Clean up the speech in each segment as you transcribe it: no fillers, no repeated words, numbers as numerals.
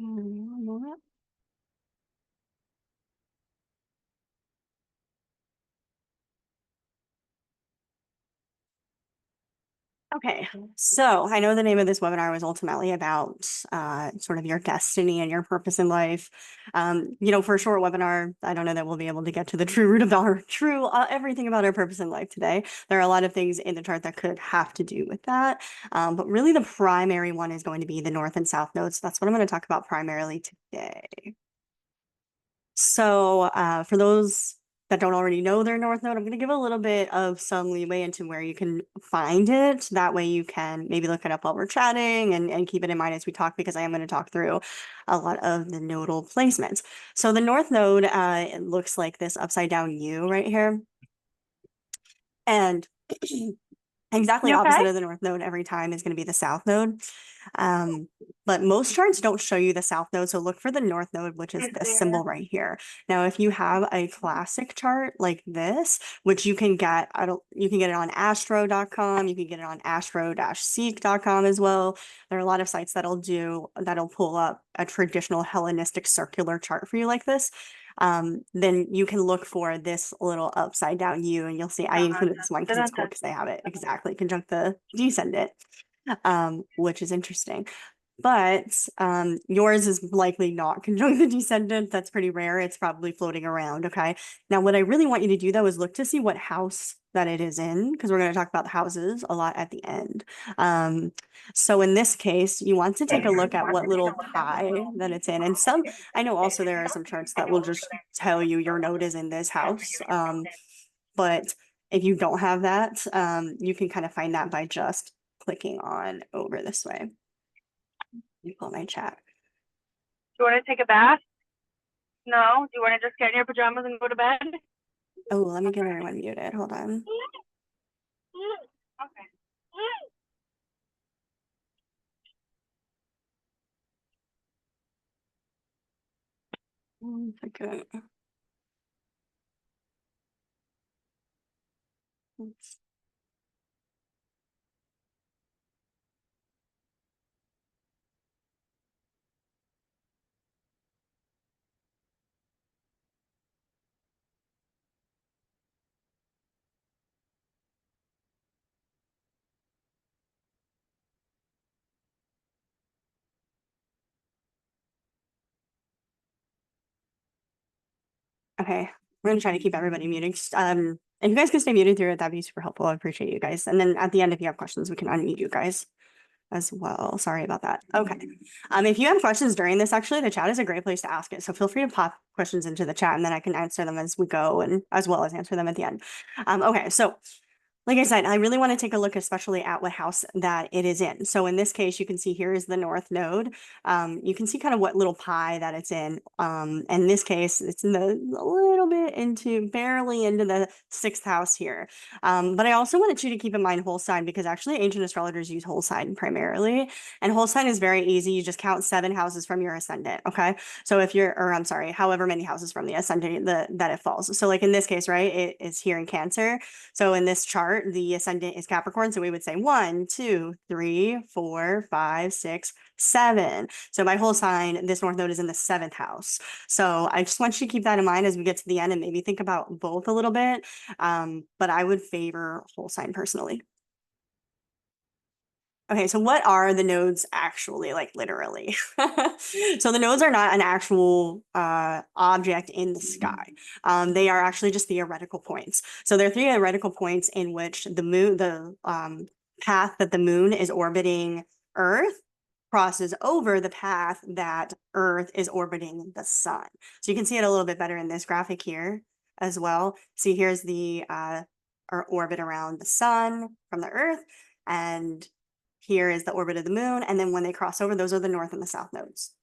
One moment. Okay, so I know the name of this webinar was ultimately about sort of your destiny and your purpose in life. For a short webinar, I don't know that we'll be able to get to the true root of our true everything about our purpose in life today. There are a lot of things in the chart that could have to do with that, but really the primary one is going to be the north and south nodes. So that's what I'm going to talk about primarily today. So for those that don't already know their North Node, I'm going to give a little bit of some leeway into where you can find it. That way you can maybe look it up while we're chatting and keep it in mind as we talk, because I am going to talk through a lot of the nodal placements. So the North Node, it looks like this upside down U right here. And exactly opposite of the North Node every time is going to be the South Node. But most charts don't show you the South Node, so look for the North Node, which is this symbol right here. Now, if you have a classic chart like this, which you can get, you can get it on astro.com, you can get it on astro-seek.com as well. There are a lot of sites that'll pull up a traditional Hellenistic circular chart for you like this. Then you can look for this little upside down U, and you'll see I included this one because it's cool because they have it exactly conjunct the descendant, which is interesting. But yours is likely not conjunct the descendant. That's pretty rare. It's probably floating around. Okay. Now, what I really want you to do though is look to see what house that it is in, because we're going to talk about the houses a lot at the end. So in this case, you want to take a look at what little pie that it's in. And I know also there are some charts that will just tell you your node is in this house. But if you don't have that, you can kind of find that by just clicking on over this way. You pull my chat. Do you want to take a bath? No? Do you want to just get in your pajamas and go to bed? Oh, let me get everyone muted. Hold on. Okay. 1 second. Oops. Okay, we're gonna try to keep everybody muted. If you guys can stay muted through it, that'd be super helpful. I appreciate you guys. And then at the end, if you have questions, we can unmute you guys as well. Sorry about that. Okay. If you have questions during this, actually, the chat is a great place to ask it. So feel free to pop questions into the chat and then I can answer them as we go and as well as answer them at the end. Okay, so like I said, I really want to take a look especially at what house that it is in. So in this case, you can see here is the north node. You can see kind of what little pie that it's in. In this case, it's in a little bit barely into the 6th house here. But I also wanted you to keep in mind whole sign, because actually ancient astrologers use whole sign primarily. And whole sign is very easy. You just count 7 houses from your ascendant. Okay. So I'm sorry, however many houses from the ascendant that it falls. So like in this case, right, it is here in Cancer. So in this chart, the ascendant is Capricorn. So we would say 1, 2, 3, 4, 5, 6, 7. So my whole sign, this north node is in the 7th house. So I just want you to keep that in mind as we get to the end and maybe think about both a little bit. But I would favor whole sign personally. Okay, so what are the nodes actually, like literally? So the nodes are not an actual object in the sky. They are actually just theoretical points. So they're theoretical points in which the path that the moon is orbiting Earth crosses over the path that Earth is orbiting the sun. So you can see it a little bit better in this graphic here as well. See, here's the orbit around the sun from the Earth, and here is the orbit of the moon. And then when they cross over, those are the north and the south nodes.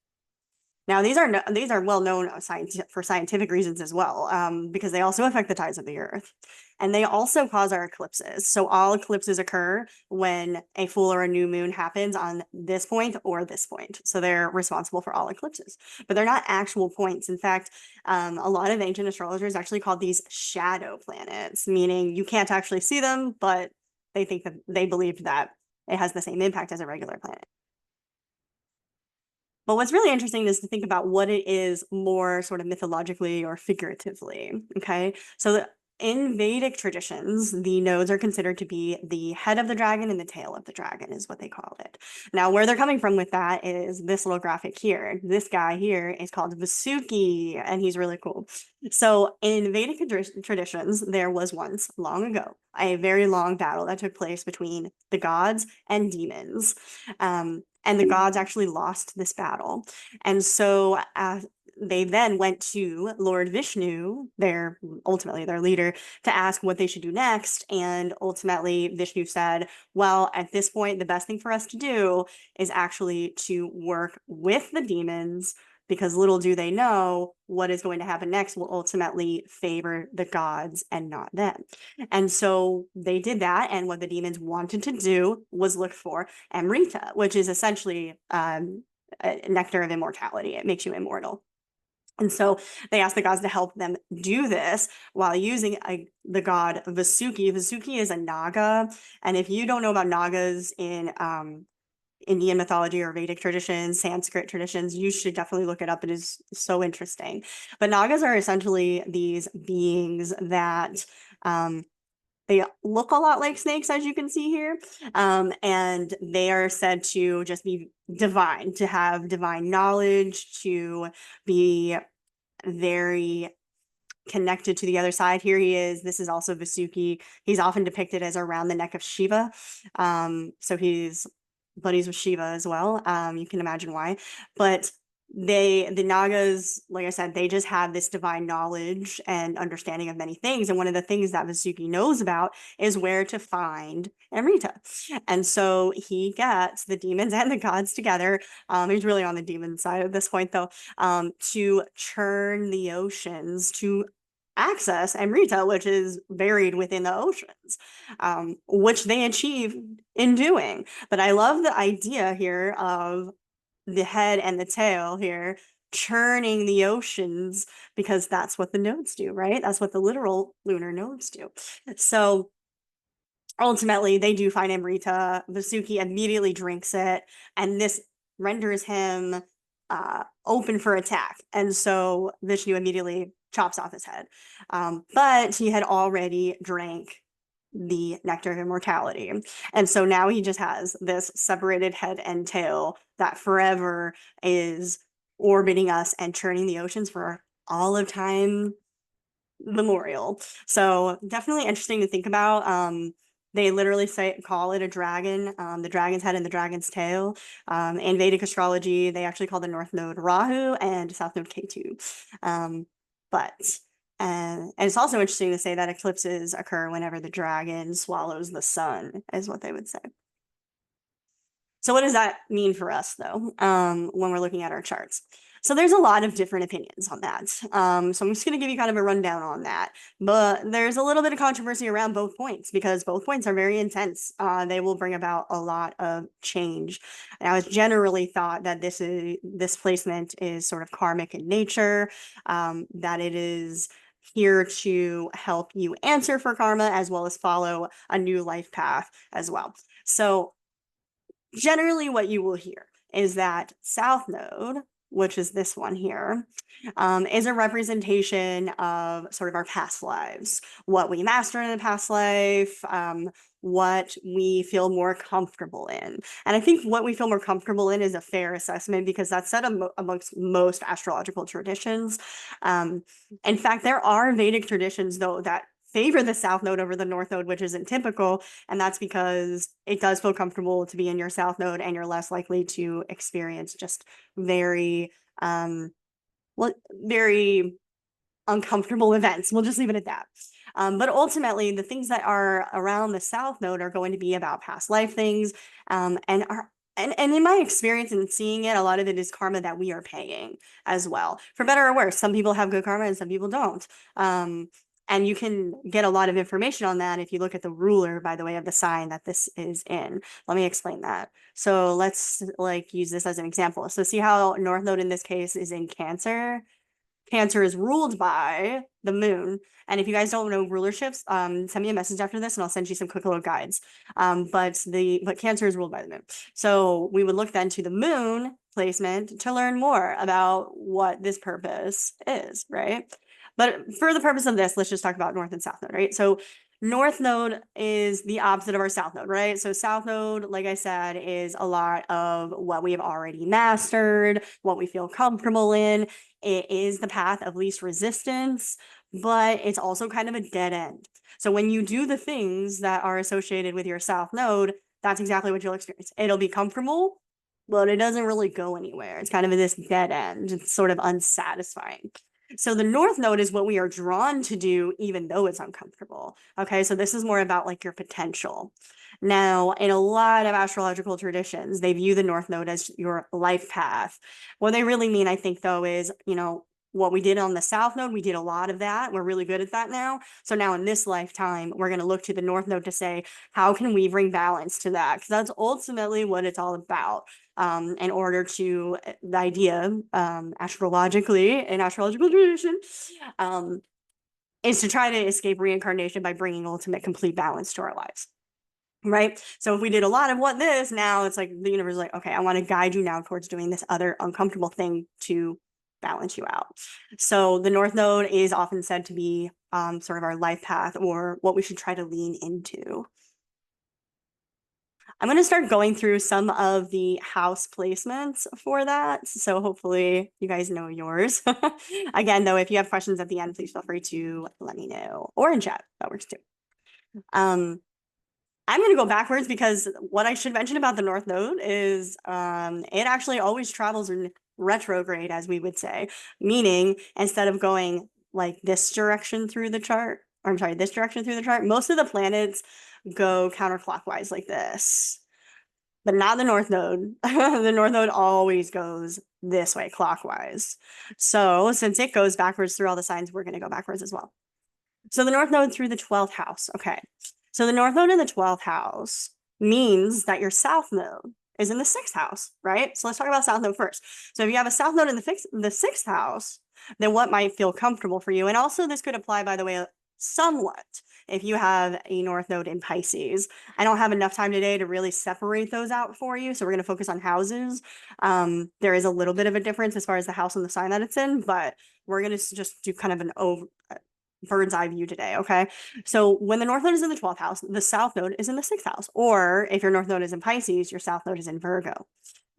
Now, these are well known for scientific reasons as well, because they also affect the tides of the Earth. And they also cause our eclipses. So all eclipses occur when a full or a new moon happens on this point or this point. So they're responsible for all eclipses, but they're not actual points. In fact, a lot of ancient astrologers actually called these shadow planets, meaning you can't actually see them, but they believed that it has the same impact as a regular planet. But what's really interesting is to think about what it is more sort of mythologically or figuratively. Okay. So in Vedic traditions, the nodes are considered to be the head of the dragon and the tail of the dragon, is what they call it. Now, where they're coming from with that is this little graphic here. This guy here is called Vasuki, and he's really cool. So, in Vedic traditions, there was once, long ago, a very long battle that took place between the gods and demons. And the gods actually lost this battle. And so, they then went to Lord Vishnu, ultimately their leader, to ask what they should do next. And ultimately, Vishnu said, well, at this point, the best thing for us to do is actually to work with the demons, because little do they know what is going to happen next will ultimately favor the gods and not them. And so they did that. And what the demons wanted to do was look for Amrita, which is essentially a nectar of immortality. It makes you immortal. And so they asked the gods to help them do this while using the god Vasuki. Vasuki is a Naga. And if you don't know about Nagas in Indian mythology or Vedic traditions, Sanskrit traditions, you should definitely look it up. It is so interesting. But Nagas are essentially these beings that they look a lot like snakes, as you can see here. And they are said to just be divine, to have divine knowledge, to be very connected to the other side. Here he is. This is also Vasuki. He's often depicted as around the neck of Shiva. So he's buddies with Shiva as well. You can imagine why. But the Nagas, like I said, they just have this divine knowledge and understanding of many things. And one of the things that Vasuki knows about is where to find Amrita. And so he gets the demons and the gods together. He's really on the demon side at this point, though, to churn the oceans to access Amrita, which is buried within the oceans, which they achieve in doing. But I love the idea here of the head and the tail here churning the oceans, because that's what the nodes do, right? That's what the literal lunar nodes do. So ultimately, they do find Amrita. Vasuki immediately drinks it, and this renders him open for attack. And so Vishnu immediately chops off his head. But he had already drank the nectar of immortality. And so now he just has this separated head and tail that forever is orbiting us and churning the oceans for all of time memorial. So definitely interesting to think about. They literally call it a dragon, the dragon's head and the dragon's tail. In Vedic astrology, they actually call the north node Rahu and south node Ketu. And it's also interesting to say that eclipses occur whenever the dragon swallows the sun, is what they would say. So what does that mean for us, though, when we're looking at our charts? So there's a lot of different opinions on that. So I'm just going to give you kind of a rundown on that. But there's a little bit of controversy around both points, because both points are very intense. They will bring about a lot of change. Now, it's generally thought that this placement is sort of karmic in nature, that it is here to help you answer for karma, as well as follow a new life path as well. So generally what you will hear is that South Node, which is this one here, is a representation of sort of our past lives, what we mastered in a past life, what we feel more comfortable in. And I think what we feel more comfortable in is a fair assessment, because that's said amongst most astrological traditions. In fact, there are Vedic traditions, though, that favor the South Node over the North Node, which isn't typical. And that's because it does feel comfortable to be in your South Node, and you're less likely to experience just very, very uncomfortable events. We'll just leave it at that. But ultimately, the things that are around the South Node are going to be about past life things, and in my experience and seeing it, a lot of it is karma that we are paying as well, for better or worse. Some people have good karma and some people don't. And you can get a lot of information on that if you look at the ruler, by the way, of the sign that this is in. Let me explain that. So let's use this as an example. So see how North Node in this case is in Cancer? Cancer is ruled by the moon. And if you guys don't know rulerships, send me a message after this and I'll send you some quick little guides. But Cancer is ruled by the moon. So we would look then to the moon placement to learn more about what this purpose is, right? But for the purpose of this, let's just talk about North and South Node, right? So North Node is the opposite of our South Node, right? So South Node, like I said, is a lot of what we have already mastered, what we feel comfortable in. It is the path of least resistance, but it's also kind of a dead end. So when you do the things that are associated with your South Node, that's exactly what you'll experience. It'll be comfortable, but it doesn't really go anywhere. It's kind of this dead end. It's sort of unsatisfying. So the North Node is what we are drawn to do, even though it's uncomfortable. Okay, so this is more about like your potential. Now, in a lot of astrological traditions, they view the North Node as your life path. What they really mean, I think, though, is, what we did on the South Node, we did a lot of that. We're really good at that now. So now in this lifetime, we're going to look to the North Node to say, how can we bring balance to that? Because that's ultimately what it's all about. In order to the idea, astrologically, in astrological tradition, is to try to escape reincarnation by bringing ultimate complete balance to our lives. Right. So if we did a lot of what this, now it's like the universe is like, okay, I want to guide you now towards doing this other uncomfortable thing to balance you out. So the North Node is often said to be sort of our life path, or what we should try to lean into. I'm going to start going through some of the house placements for that. So hopefully you guys know yours. Again, though, if you have questions at the end, please feel free to let me know, or in chat. That works too. I'm going to go backwards because what I should mention about the North Node is it actually always travels in retrograde, as we would say, meaning instead of going like this direction through the chart, or I'm sorry, this direction through the chart, most of the planets go counterclockwise like this, but not the North Node. The North Node always goes this way, clockwise. So since it goes backwards through all the signs, we're going to go backwards as well. So the North Node through the 12th house. Okay. So the North Node in the 12th house means that your South Node is in the 6th house, right? So let's talk about South Node first. So if you have a South Node in the 6th house, then what might feel comfortable for you? And also this could apply, by the way, somewhat if you have a North Node in Pisces. I don't have enough time today to really separate those out for you, so we're going to focus on houses. There is a little bit of a difference as far as the house and the sign that it's in, but we're going to just do kind of an bird's eye view today, okay? So when the North Node is in the 12th house, the South Node is in the 6th house. Or if your North Node is in Pisces, your South Node is in Virgo.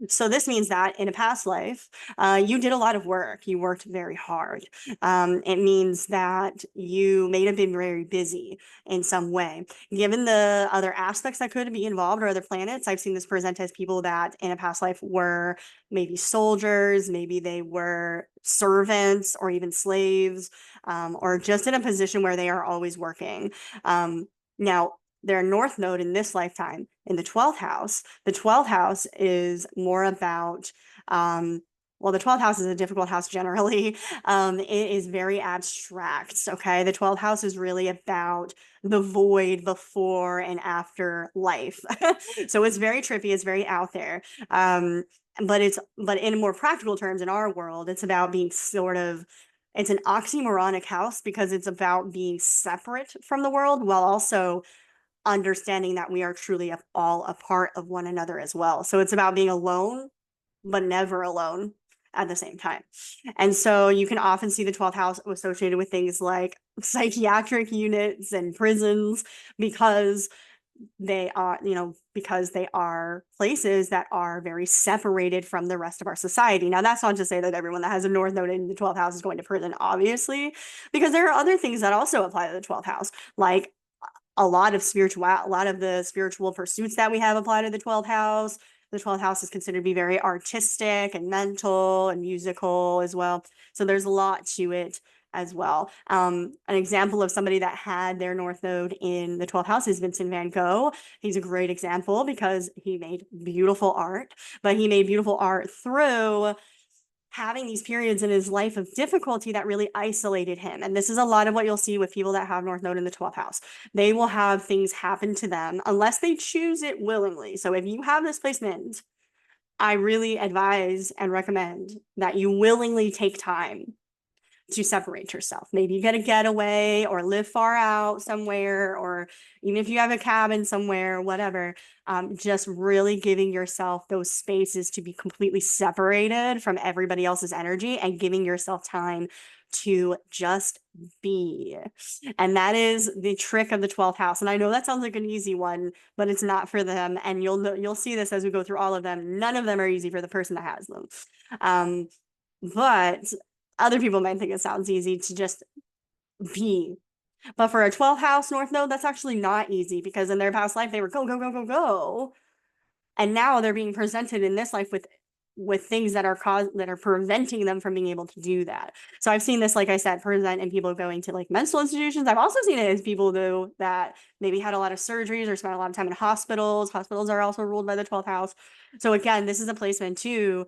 So this means that in a past life, you did a lot of work. You worked very hard. It means that you may have been very busy in some way. Given the other aspects that could be involved or other planets, I've seen this present as people that in a past life were maybe soldiers, maybe they were servants or even slaves, or just in a position where they are always working. Now, their North Node in this lifetime in the 12th house. The 12th house is more about, well, the 12th house is a difficult house generally. It is very abstract, okay? The 12th house is really about the void before and after life. So it's very trippy, it's very out there. But in more practical terms in our world, it's about being it's an oxymoronic house because it's about being separate from the world while also understanding that we are truly all a part of one another as well. So it's about being alone, but never alone at the same time. And so you can often see the 12th house associated with things like psychiatric units and prisons because they are, places that are very separated from the rest of our society. Now, that's not to say that everyone that has a North Node in the 12th house is going to prison, obviously, because there are other things that also apply to the 12th house, like a lot of the spiritual pursuits that we have apply to the 12th house. The 12th house is considered to be very artistic and mental and musical as well. So there's a lot to it as well. An example of somebody that had their North Node in the 12th house is Vincent van Gogh. He's a great example because he made beautiful art, but he made beautiful art through having these periods in his life of difficulty that really isolated him. And this is a lot of what you'll see with people that have North Node in the 12th house. They will have things happen to them unless they choose it willingly. So if you have this placement, I really advise and recommend that you willingly take time to separate yourself. Maybe you get a getaway or live far out somewhere, or even if you have a cabin somewhere, whatever, just really giving yourself those spaces to be completely separated from everybody else's energy and giving yourself time to just be. And that is the trick of the 12th house. And I know that sounds like an easy one, but it's not for them. And you'll see this as we go through all of them. None of them are easy for the person that has them. But other people might think it sounds easy to just be. But for a 12th house North Node, that's actually not easy, because in their past life they were go, go, go, go, go. And now they're being presented in this life with things that are preventing them from being able to do that. So I've seen this, like I said, present in people going to like mental institutions. I've also seen it as people though that maybe had a lot of surgeries or spent a lot of time in hospitals. Hospitals are also ruled by the 12th house. So again, this is a placement too,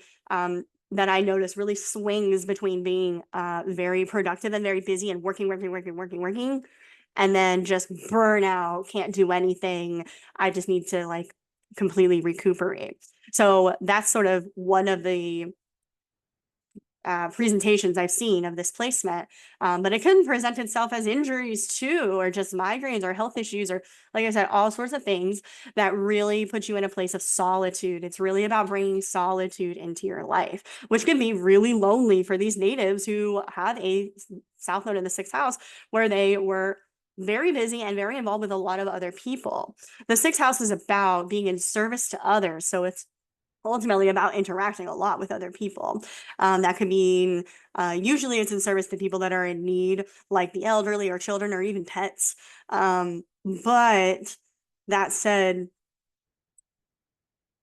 that I notice really swings between being very productive and very busy and working, and then just burnout, can't do anything. I just need to like completely recuperate. So that's sort of one of the presentations I've seen of this placement. But it can present itself as injuries too, or just migraines or health issues, or like I said, all sorts of things that really put you in a place of solitude. It's really about bringing solitude into your life, which can be really lonely for these natives who had a South Node in the 6th house where they were very busy and very involved with a lot of other people. The 6th house is about being in service to others. So it's ultimately about interacting a lot with other people. That could mean usually it's in service to people that are in need, like the elderly or children or even pets. But that said,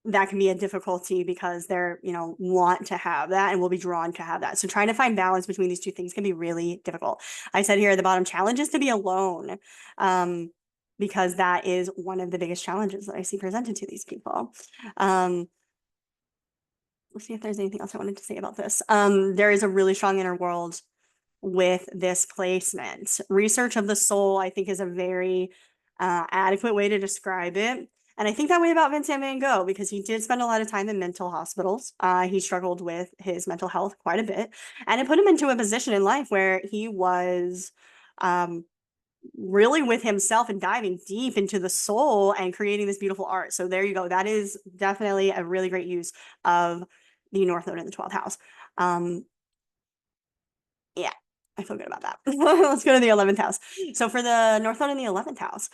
that can be a difficulty because they're, want to have that and will be drawn to have that. So trying to find balance between these two things can be really difficult. I said here at the bottom, challenge is to be alone, because that is one of the biggest challenges that I see presented to these people. Let's see if there's anything else I wanted to say about this. There is a really strong inner world with this placement. Research of the soul, I think, is a very adequate way to describe it. And I think that way about Vincent van Gogh, because he did spend a lot of time in mental hospitals. He struggled with his mental health quite a bit, and it put him into a position in life where he was really with himself and diving deep into the soul and creating this beautiful art. So there you go. That is definitely a really great use of the North Node in the 12th house. Yeah, I feel good about that. Let's go to the 11th house. So for the North Node in the 11th house,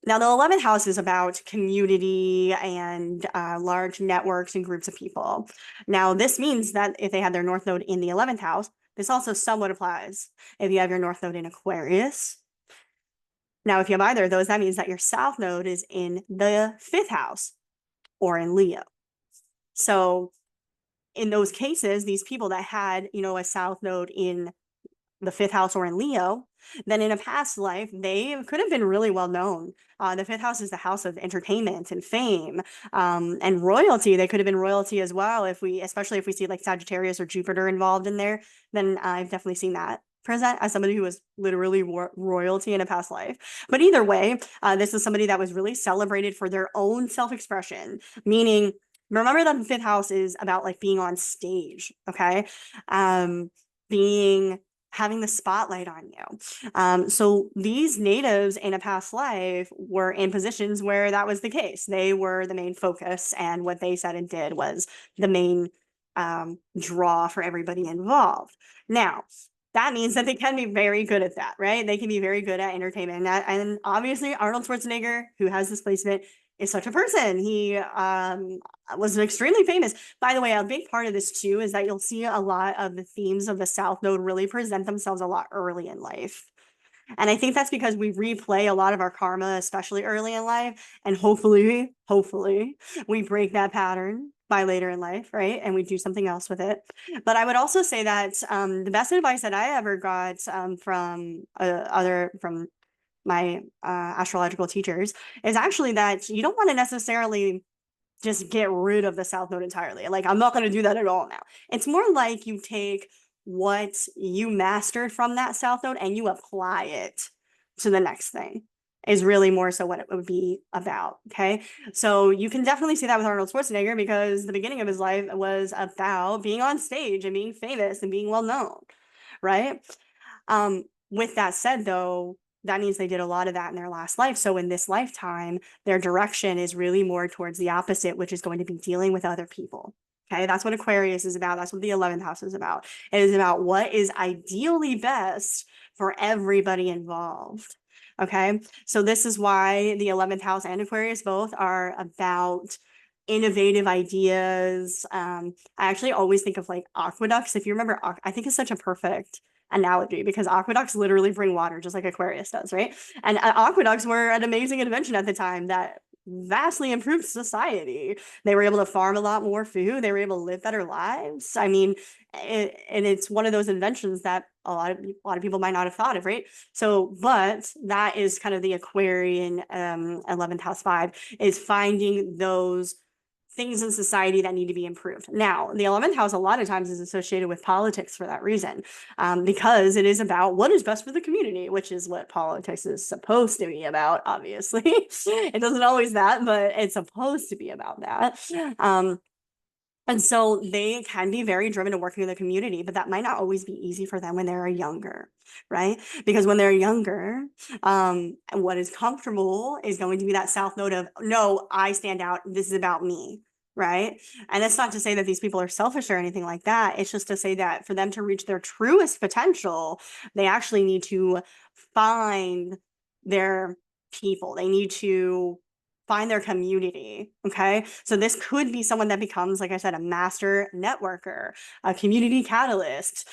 now the 11th house is about community and large networks and groups of people. Now this means that if they had their North Node in the 11th house, this also somewhat applies if you have your North Node in Aquarius. Now, if you have either of those, that means that your South Node is in the 5th house or in Leo. So in those cases, these people that had, a South Node in the 5th house or in Leo, then in a past life, they could have been really well known. The 5th house is the house of entertainment and fame, and royalty. They could have been royalty as well. Especially if we see like Sagittarius or Jupiter involved in there, then I've definitely seen that present as somebody who was literally royalty in a past life. But either way, this is somebody that was really celebrated for their own self-expression, meaning remember that the 5th house is about like being on stage, okay? Having the spotlight on you. So these natives in a past life were in positions where that was the case. They were the main focus, and what they said and did was the main draw for everybody involved. Now, that means that they can be very good at that, right? They can be very good at entertainment. And obviously Arnold Schwarzenegger, who has this placement, is such a person. He was extremely famous. By the way, a big part of this too is that you'll see a lot of the themes of the South Node really present themselves a lot early in life. And I think that's because we replay a lot of our karma, especially early in life. And hopefully, we break that pattern by later in life, right? And we do something else with it. But I would also say that the best advice that I ever got from my astrological teachers is actually that you don't want to necessarily just get rid of the South Node entirely. Like, I'm not going to do that at all now. It's more like you take what you mastered from that South Node and you apply it to the next thing, is really more so what it would be about. Okay. So you can definitely see that with Arnold Schwarzenegger, because the beginning of his life was about being on stage and being famous and being well known. right? With that said, though, that means they did a lot of that in their last life. So in this lifetime, their direction is really more towards the opposite, which is going to be dealing with other people. Okay, that's what Aquarius is about. That's what the 11th house is about. It is about what is ideally best for everybody involved. Okay, so this is why the 11th house and Aquarius both are about innovative ideas. I actually always think of like aqueducts. If you remember, I think it's such a perfect analogy because aqueducts literally bring water just like Aquarius does, right? And aqueducts were an amazing invention at the time that vastly improved society. They were able to farm a lot more food. They were able to live better lives. I mean, and it's one of those inventions that a lot of people might not have thought of, right? So, but that is kind of the Aquarian 11th house vibe, is finding those things in society that need to be improved. Now, the 11th house a lot of times is associated with politics for that reason, because it is about what is best for the community, which is what politics is supposed to be about, obviously. It doesn't always that, but it's supposed to be about that. And so they can be very driven to working in the community, but that might not always be easy for them when they're younger, right? Because when they're younger, what is comfortable is going to be that south node of, no, I stand out. This is about me, right? And that's not to say that these people are selfish or anything like that. It's just to say that for them to reach their truest potential, they actually need to find their people. They need to find their community. Okay. So this could be someone that becomes, like I said, a master networker, a community catalyst,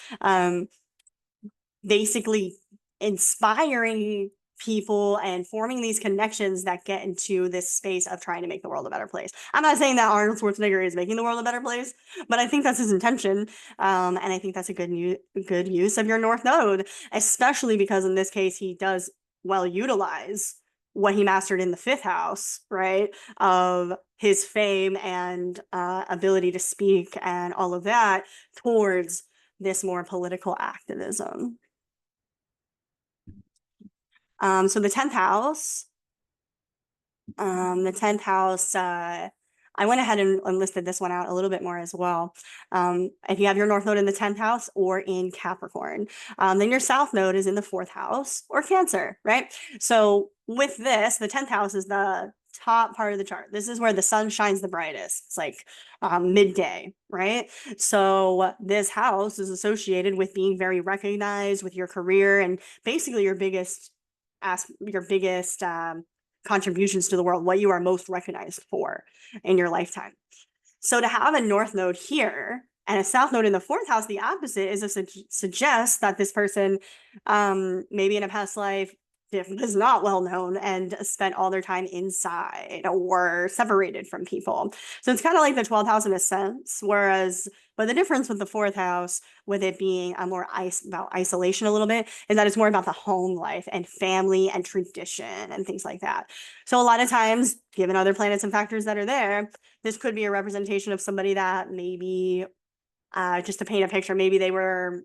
basically inspiring people and forming these connections that get into this space of trying to make the world a better place. I'm not saying that Arnold Schwarzenegger is making the world a better place, but I think that's his intention. And I think that's a good use of your North Node, especially because in this case, he does well utilize what he mastered in the 5th house, right? Of his fame and ability to speak and all of that towards this more political activism. So the 10th house, I went ahead and listed this one out a little bit more as well. If you have your North Node in the 10th house or in Capricorn, then your South Node is in the 4th house or Cancer, right? So with this, the 10th house is the top part of the chart. This is where the sun shines the brightest. It's like midday, right? So this house is associated with being very recognized with your career and basically your biggest contributions to the world, what you are most recognized for in your lifetime. So to have a North Node here and a South Node in the 4th house, the opposite is suggests that this person, maybe in a past life, is not well known and spent all their time inside or separated from people. So it's kind of like the 12th house in a sense, but the difference with the 4th house, with it being more about isolation a little bit, is that it's more about the home life and family and tradition and things like that. So a lot of times, given other planets and factors that are there, this could be a representation of somebody that maybe, just to paint a picture, maybe they were,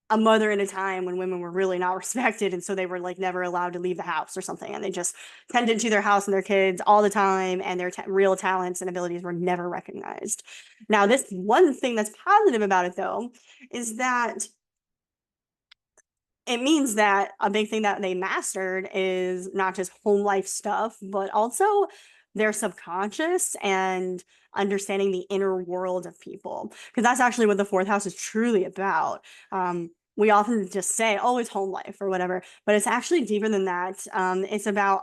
a mother in a time when women were really not respected, and so they were like never allowed to leave the house or something, and they just tended to their house and their kids all the time, and their real talents and abilities were never recognized. Now, this one thing that's positive about it, though, is that it means that a big thing that they mastered is not just home life stuff, but also their subconscious and understanding the inner world of people. Because that's actually what the 4th house is truly about. We often just say, oh, it's home life or whatever, but it's actually deeper than that. It's about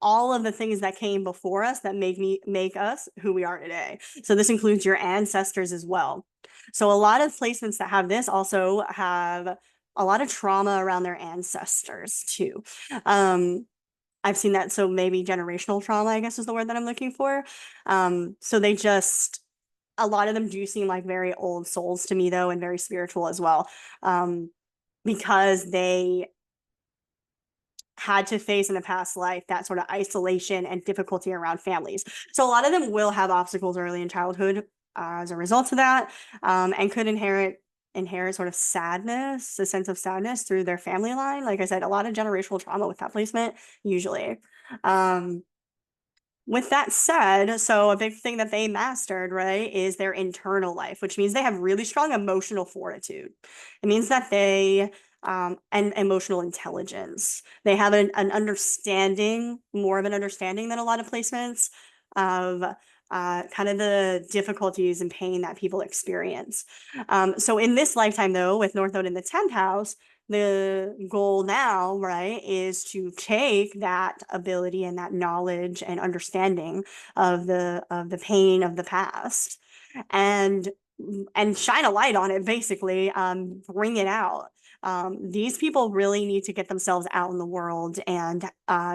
all of the things that came before us that make us who we are today. So this includes your ancestors as well. So a lot of placements that have this also have a lot of trauma around their ancestors too. I've seen that. So maybe generational trauma, I guess, is the word that I'm looking for. So a lot of them do seem like very old souls to me, though, and very spiritual as well, because they had to face in a past life that sort of isolation and difficulty around families. So a lot of them will have obstacles early in childhood as a result of that, and could inherit sort of sadness, a sense of sadness through their family line. Like I said, a lot of generational trauma with that placement, usually. With that said, so a big thing that they mastered, right, is their internal life, which means they have really strong emotional fortitude. It means that they and emotional intelligence. They have an understanding, more of an understanding than a lot of placements of kind of the difficulties and pain that people experience. So in this lifetime, though, with North Node in the 10th house, the goal now, right, is to take that ability and that knowledge and understanding of the pain of the past and shine a light on it, basically, bring it out. These people really need to get themselves out in the world and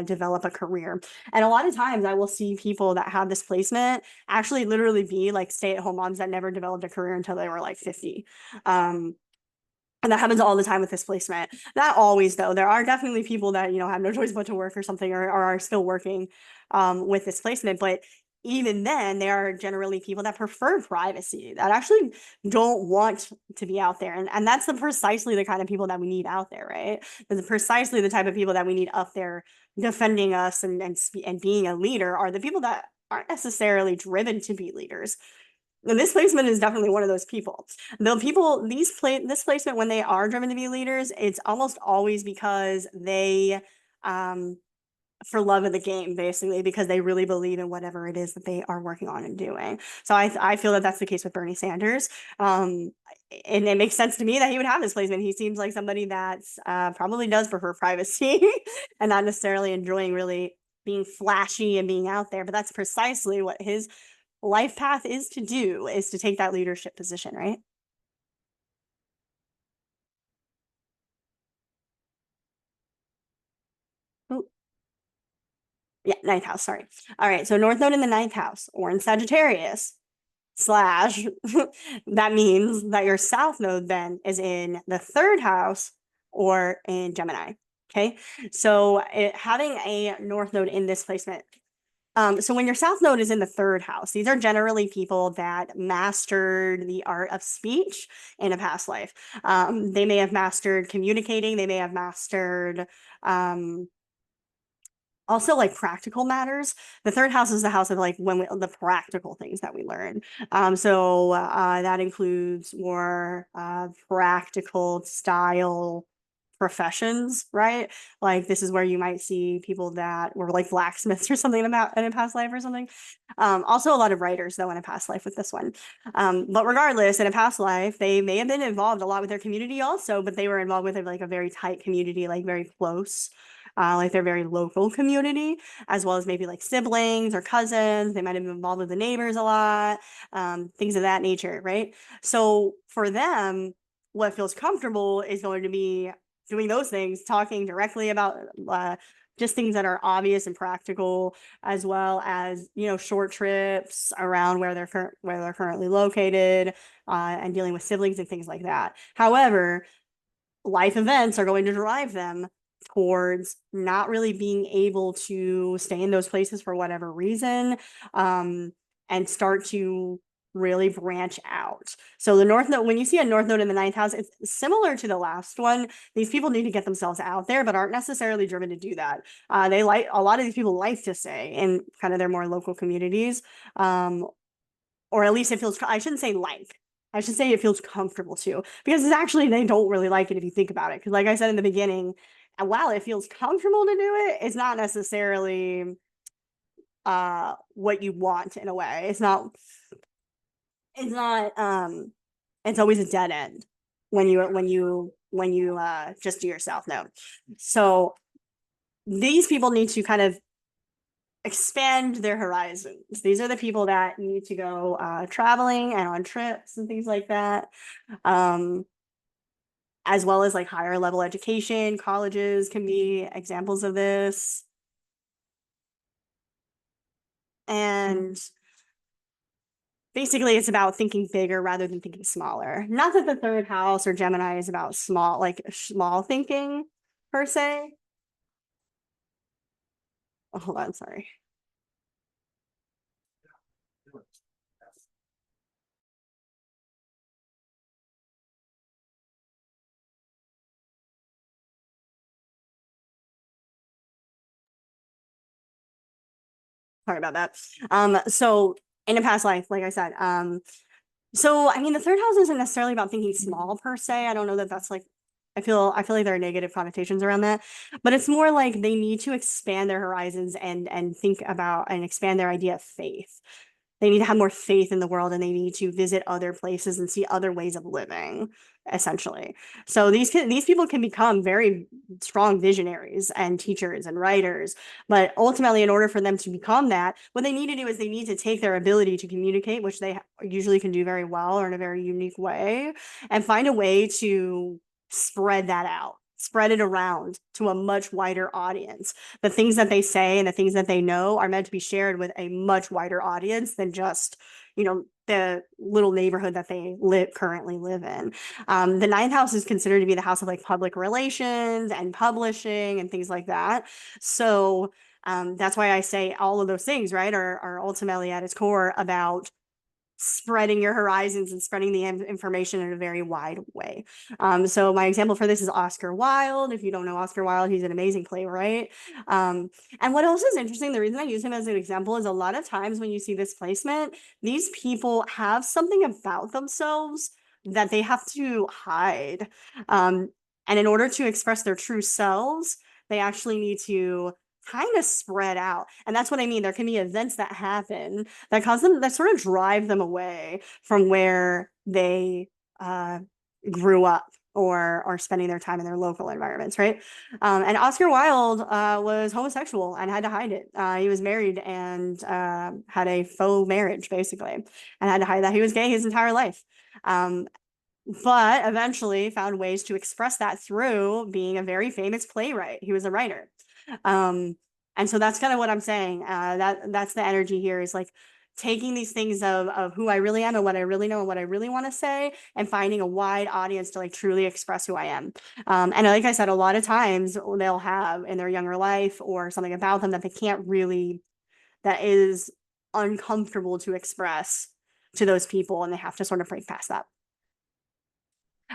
develop a career. And a lot of times I will see people that have this placement actually literally be like stay-at-home moms that never developed a career until they were like 50. And that happens all the time with this placement. Not always, though. There are definitely people that, you know, have no choice but to work or something or are still working with this placement. But even then, there are generally people that prefer privacy, that actually don't want to be out there. And that's precisely the kind of people that we need out there, right? That's precisely the type of people that we need up there defending us and being a leader are the people that aren't necessarily driven to be leaders. And this placement is definitely one of those people. The people, this placement, when they are driven to be leaders, it's almost always because they, for love of the game, basically, because they really believe in whatever it is that they are working on and doing. So I feel that that's the case with Bernie Sanders. And it makes sense to me that he would have this placement. He seems like somebody that's probably does prefer privacy and not necessarily enjoying really being flashy and being out there. But that's precisely what his life path is to do, is to take that leadership position, right? Oh, yeah, ninth house, sorry. All right, so North Node in the ninth house or in Sagittarius slash that means that your South Node then is in the third house or in Gemini. Okay, so having a North Node in this placement. So when your South Node is in the third house, these are generally people that mastered the art of speech in a past life. They may have mastered communicating, they may have mastered also like practical matters. The third house is the house of like the practical things that we learn. So that includes more practical style professions, right? Like this is where you might see people that were like blacksmiths or something in a past life or something. Also a lot of writers though in a past life with this one. But regardless, in a past life, they may have been involved a lot with their community also, but they were involved with like a very tight community, like very close. Like their very local community, as well as maybe like siblings or cousins. They might have been involved with the neighbors a lot, things of that nature, right? So for them, what feels comfortable is going to be doing those things, talking directly about just things that are obvious and practical, as well as, you know, short trips around where they're currently located, and dealing with siblings and things like that. However, life events are going to drive them towards not really being able to stay in those places for whatever reason, and start to really branch out. So the North Node, when you see a North Node in the ninth house, it's similar to the last one. These people need to get themselves out there, but aren't necessarily driven to do that. They like a lot of these people like to stay in kind of their more local communities, or at least it feels. I shouldn't say like. I should say it feels comfortable too, because it's actually they don't really like it if you think about it. Because like I said in the beginning, while it feels comfortable to do it, it's not necessarily what you want in a way. It's not it's always a dead end when you just do your South Node. So these people need to kind of expand their horizons. These are the people that need to go traveling and on trips and things like that. Um, as well as like higher level education, colleges can be examples of this. And basically it's about thinking bigger rather than thinking smaller. Not that the third house or Gemini is about small thinking per se. Oh, hold on, sorry. Sorry about that. So in a past life, like I said, so I mean, the third house isn't necessarily about thinking small per se. I don't know that that's like, I feel like there are negative connotations around that, but it's more like they need to expand their horizons and think about and expand their idea of faith. They need to have more faith in the world and they need to visit other places and see other ways of living, essentially. So these people can become very strong visionaries and teachers and writers, but ultimately, in order for them to become that, what they need to do is they need to take their ability to communicate, which they usually can do very well or in a very unique way, and find a way to spread that out, spread it around to a much wider audience. The things that they say and the things that they know are meant to be shared with a much wider audience than just, the little neighborhood that they currently live in. The ninth house is considered to be the house of like public relations and publishing and things like that. So that's why I say all of those things, right, are ultimately at its core about spreading your horizons and spreading the information in a very wide way. So my example for this is Oscar Wilde. If you don't know Oscar Wilde, he's an amazing playwright. And what else is interesting, the reason I use him as an example is a lot of times when you see this placement, these people have something about themselves that they have to hide. And in order to express their true selves, they actually need to kind of spread out. And that's what I mean. There can be events that happen that cause them, that sort of drive them away from where they grew up or are spending their time in their local environments, right? And Oscar Wilde was homosexual and had to hide it. He was married and had a faux marriage, basically, and had to hide that he was gay his entire life. But eventually found ways to express that through being a very famous playwright. He was a writer. And so that's kind of what I'm saying. That's the energy here, is like taking these things of who I really am and what I really know and what I really want to say and finding a wide audience to like truly express who I am. And like I said, a lot of times they'll have in their younger life or something about them that they can't really, that is uncomfortable to express to those people, and they have to sort of break past that.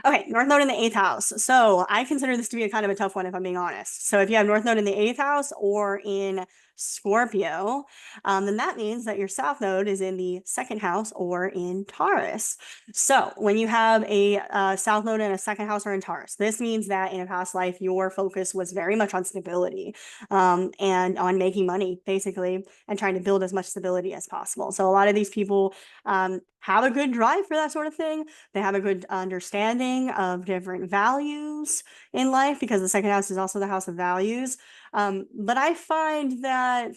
Okay, North Node in the eighth house. So I consider this to be a kind of a tough one, if I'm being honest. So if you have North Node in the eighth house or in Scorpio, then that means that your South Node is in the second house or in Taurus. So when you have a South Node in a second house or in Taurus, this means that in a past life, your focus was very much on stability and on making money, basically, and trying to build as much stability as possible. So a lot of these people have a good drive for that sort of thing. They have a good understanding of different values in life, because the second house is also the house of values. But I find that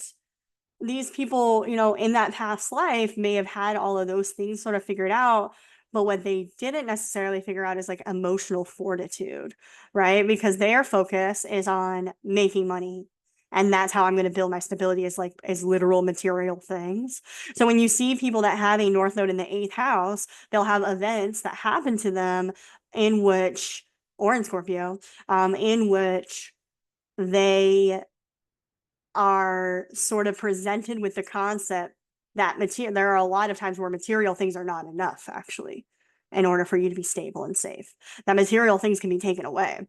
these people, in that past life may have had all of those things sort of figured out, but what they didn't necessarily figure out is like emotional fortitude, right? Because their focus is on making money. And that's how I'm going to build my stability, is literal material things. So when you see people that have a North Node in the eighth house, they'll have events that happen to them in which, or in Scorpio, in which they are sort of presented with the concept that there are a lot of times where material things are not enough, actually, in order for you to be stable and safe. That material things can be taken away.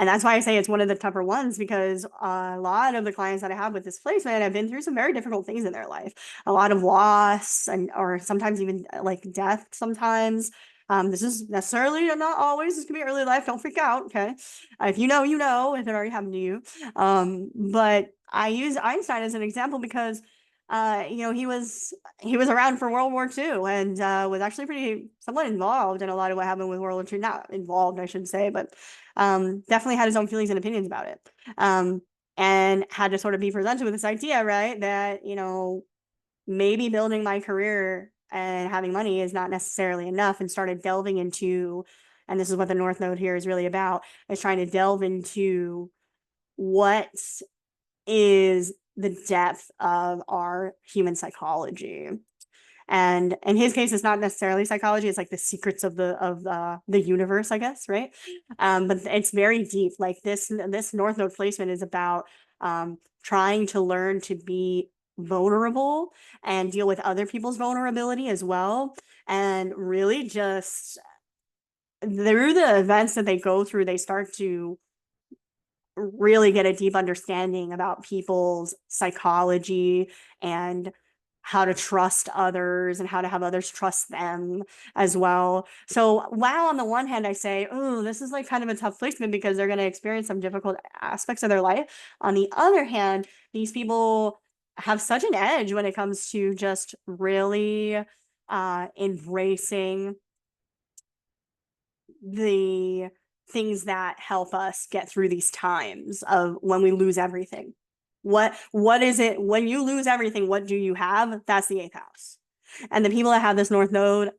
And that's why I say it's one of the tougher ones, because a lot of the clients that I have with this placement have been through some very difficult things in their life. A lot of loss, or sometimes even like death sometimes. This is necessarily not always. This can be early life. Don't freak out, okay? If you know, if it already happened to you. But I use Einstein as an example because he was around for World War II and was actually pretty somewhat involved in a lot of what happened with World War II. Not involved, I should say, but definitely had his own feelings and opinions about it. And had to sort of be presented with this idea, right, that, maybe building my career and having money is not necessarily enough, and started delving into, and this is what the North Node here is really about, is trying to delve into what is the depth of our human psychology. And in his case, it's not necessarily psychology, it's like the secrets of the universe, I guess, right? But it's very deep. Like this North Node placement is about trying to learn to be vulnerable and deal with other people's vulnerability as well, and really just through the events that they go through, they start to really get a deep understanding about people's psychology and how to trust others and how to have others trust them as well. So while on the one hand I say, oh, this is like kind of a tough placement because they're going to experience some difficult aspects of their life. On the other hand, these people have such an edge when it comes to just really embracing the things that help us get through these times of when we lose everything. What is it when you lose everything? What do you have? That's the eighth house. And the people that have this North Node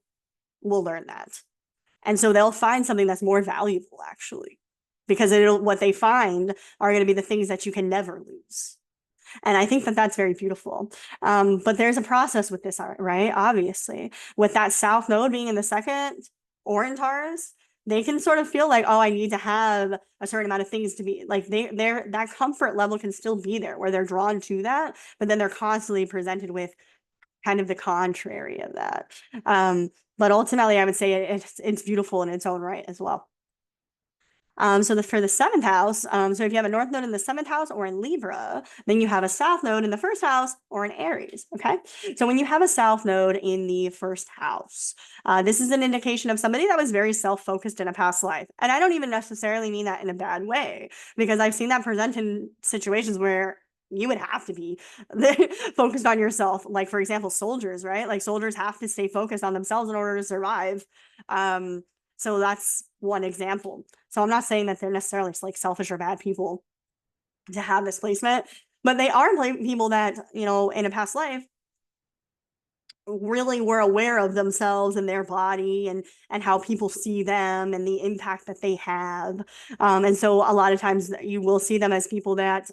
will learn that. And so they'll find something that's more valuable actually, because what they find are going to be the things that you can never lose. And I think that that's very beautiful. But there's a process with this, right? Obviously, with that South Node being in the second or in Taurus, they can sort of feel like, oh, I need to have a certain amount of things to be like they're that comfort level can still be there where they're drawn to that, but then they're constantly presented with kind of the contrary of that. But ultimately, I would say it's beautiful in its own right as well. So for the seventh house, so if you have a North Node in the seventh house or in Libra, then you have a South Node in the first house or in Aries. Okay. So when you have a South Node in the first house, this is an indication of somebody that was very self-focused in a past life. And I don't even necessarily mean that in a bad way, because I've seen that present in situations where you would have to be focused on yourself. Like, for example, soldiers, right? Like soldiers have to stay focused on themselves in order to survive. So that's one example. So I'm not saying that they're necessarily like selfish or bad people to have this placement, but they are people that, you know, in a past life really were aware of themselves and their body and how people see them and the impact that they have. And so a lot of times you will see them as people that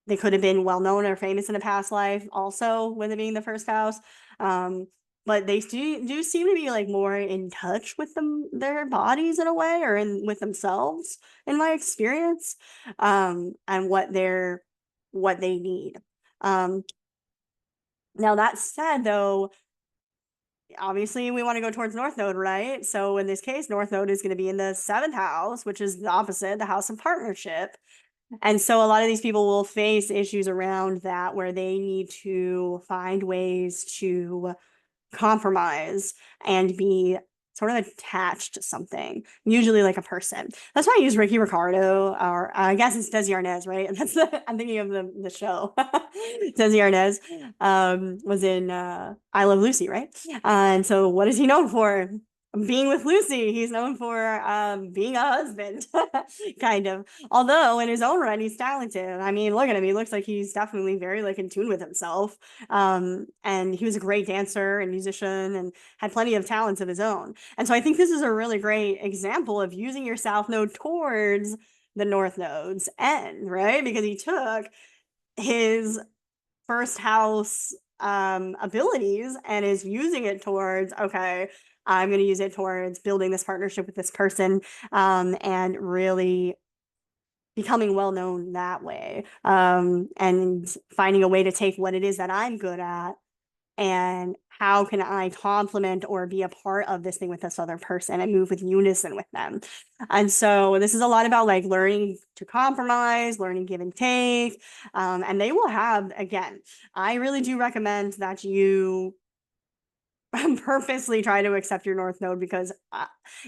they could have been well known or famous in a past life also, with it being the first house. But they do seem to be like more in touch with their bodies in a way, or with themselves in my experience, and what they need. Now that said though, obviously we want to go towards North Node, right? So in this case, North Node is going to be in the seventh house, which is the opposite, the house of partnership. And so a lot of these people will face issues around that where they need to find ways to compromise and be sort of attached to something, usually like a person. That's why I use Ricky Ricardo, or I guess it's Desi Arnaz, right? And I'm thinking of the show. Desi Arnaz was in I Love Lucy, right? And so what is he known for? Being with Lucy. He's known for being a husband, kind of. Although in his own right, he's talented. I mean, look at him. He looks like he's definitely very like in tune with himself. And he was a great dancer and musician and had plenty of talents of his own. And so I think this is a really great example of using your South Node towards the North Node's end, right? Because he took his first house abilities and is using it towards, okay, I'm going to use it towards building this partnership with this person, and really becoming well known that way, and finding a way to take what it is that I'm good at and how can I complement or be a part of this thing with this other person and move with unison with them. And so this is a lot about like learning to compromise, learning give and take. And they will have, again, I really do recommend that you purposely try to accept your North Node, because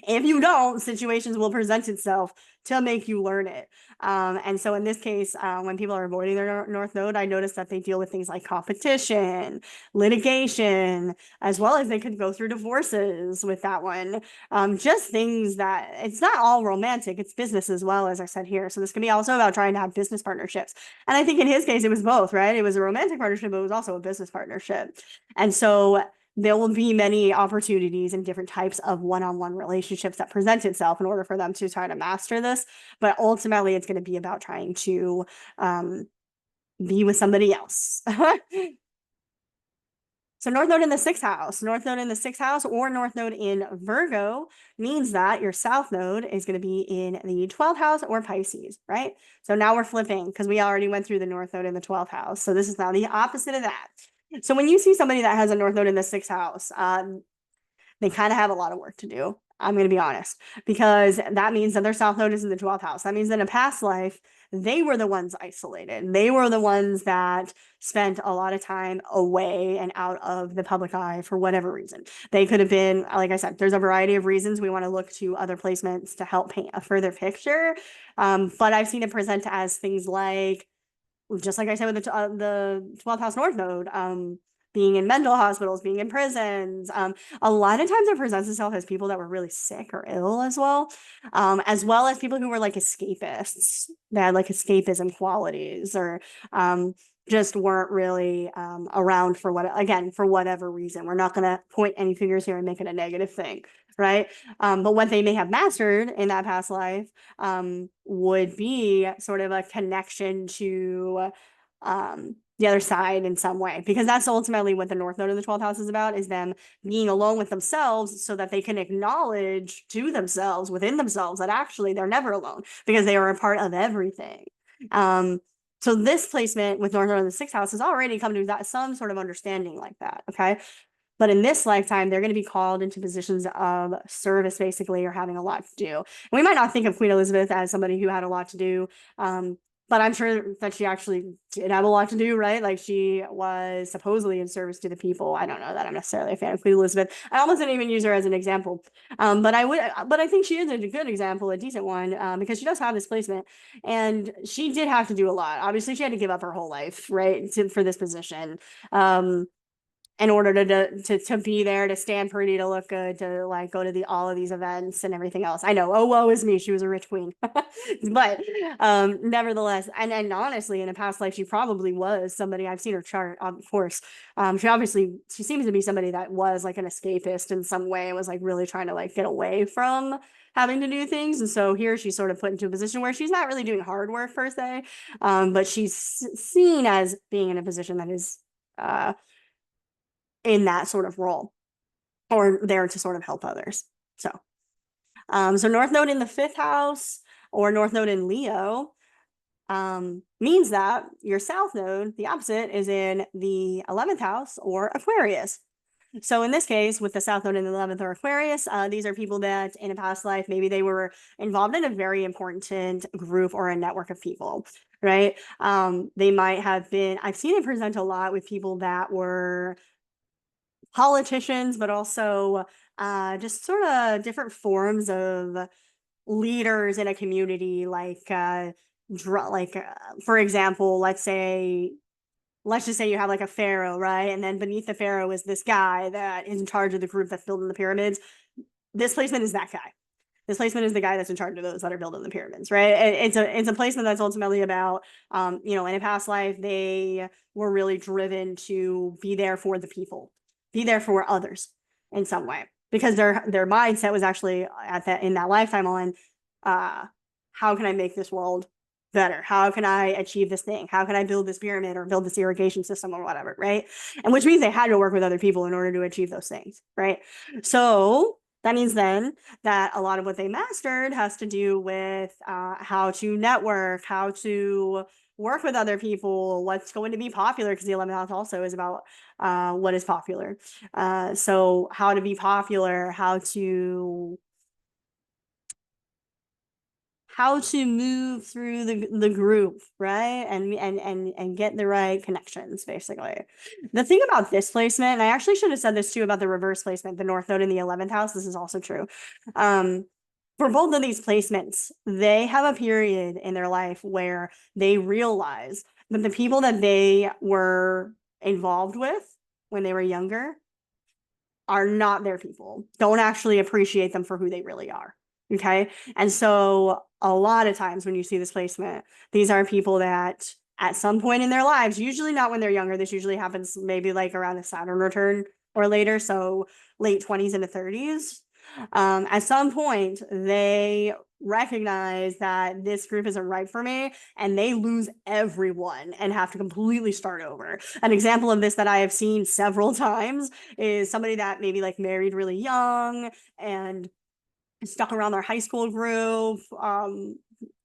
if you don't, situations will present itself to make you learn it. And so in this case, when people are avoiding their North Node, I noticed that they deal with things like competition, litigation, as well as they could go through divorces with that one. Just things that it's not all romantic, it's business as well, as I said here. So this can be also about trying to have business partnerships. And I think in his case, it was both, right? It was a romantic partnership, but it was also a business partnership. And so there will be many opportunities and different types of one-on-one relationships that present itself in order for them to try to master this. But ultimately, it's going to be about trying to be with somebody else. So North Node in the sixth house, North Node in the sixth house, or North Node in Virgo means that your South Node is going to be in the 12th house or Pisces, right? So now we're flipping because we already went through the North Node in the 12th house. So this is now the opposite of that. So when you see somebody that has a North Node in the sixth house, they kind of have a lot of work to do. I'm going to be honest, because that means that their South Node is in the 12th house. That means that in a past life, they were the ones isolated. They were the ones that spent a lot of time away and out of the public eye for whatever reason. They could have been, like I said, there's a variety of reasons we want to look to other placements to help paint a further picture. But I've seen it present as things like, just like I said with the 12th house North Node, being in mental hospitals, being in prisons. A lot of times it presents itself as people that were really sick or ill as well as people who were like escapists, that had like escapism qualities, or just weren't really around for for whatever reason. We're not going to point any fingers here and make it a negative thing, right? But what they may have mastered in that past life would be sort of a connection to the other side in some way, because that's ultimately what the North Node of the 12th house is about, is them being alone with themselves so that they can acknowledge to themselves, within themselves, that actually they're never alone because they are a part of everything. So this placement with North Node of the 6th house has already come to that some sort of understanding like that, okay? But in this lifetime, they're going to be called into positions of service, basically, or having a lot to do. And we might not think of Queen Elizabeth as somebody who had a lot to do, but I'm sure that she actually did have a lot to do, right? Like, she was supposedly in service to the people. I don't know that I'm necessarily a fan of Queen Elizabeth. I almost didn't even use her as an example. But I think she is a good example, a decent one, because she does have this placement, and she did have to do a lot. Obviously, she had to give up her whole life, right, for this position. In order to be there, to stand pretty, to look good, to like go to all of these events and everything else. I know, oh, woe is me, she was a rich queen. But nevertheless, and honestly, in a past life, she probably was somebody, I've seen her chart, of course. She seems to be somebody that was like an escapist in some way, was like really trying to like get away from having to do things. And so here she's sort of put into a position where she's not really doing hard work per se, but she's seen as being in a position that is in that sort of role, or there to sort of help others. So North Node in the 5th house or North Node in Leo means that your South Node, the opposite, is in the 11th house or Aquarius. So in this case, with the South Node in the 11th or Aquarius, these are people that in a past life, maybe they were involved in a very important group or a network of people, right? They might have been, I've seen it present a lot with people that were politicians, but also just sort of different forms of leaders in a community, for example, let's just say you have like a pharaoh, right? And then beneath the pharaoh is this guy that is in charge of the group that's building the pyramids. This placement is that guy. This placement is the guy that's in charge of those that are building the pyramids, right? It's a placement that's ultimately about, in a past life, they were really driven to be there for the people, be there for others in some way, because their mindset was actually in that lifetime on, how can I make this world better? How can I achieve this thing? How can I build this pyramid or build this irrigation system or whatever, right? And which means they had to work with other people in order to achieve those things, right? So that means then that a lot of what they mastered has to do with how to network, how to work with other people, what's going to be popular, because the 11th house also is about what is popular. So how to be popular, how to move through the group, right? And get the right connections, basically. The thing about this placement, and I actually should have said this too about the reverse placement, the North Node in the 11th house, this is also true. For both of these placements, they have a period in their life where they realize that the people that they were involved with when they were younger are not their people, don't actually appreciate them for who they really are. Okay. And so a lot of times when you see this placement, these are people that at some point in their lives, usually not when they're younger, this usually happens maybe like around the Saturn return or later, so late 20s into 30s. At some point, they recognize that this group isn't right for me, and they lose everyone and have to completely start over. An example of this that I have seen several times is somebody that maybe like married really young and stuck around their high school group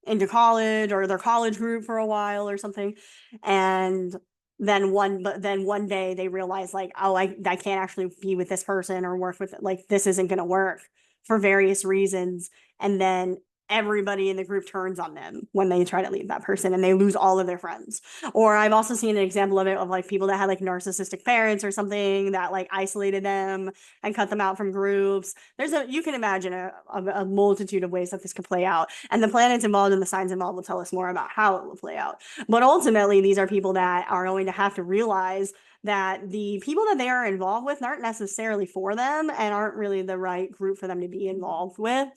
into college, or their college group for a while or something, and then one day they realize like, oh, I can't actually be with this person or work with it. Like, this isn't going to work for various reasons, and then everybody in the group turns on them when they try to leave that person and they lose all of their friends. Or I've also seen an example of it of like people that had like narcissistic parents or something that like isolated them and cut them out from groups. You can imagine a multitude of ways that this could play out. And the planets involved and the signs involved will tell us more about how it will play out. But ultimately, these are people that are going to have to realize that the people that they are involved with aren't necessarily for them and aren't really the right group for them to be involved with.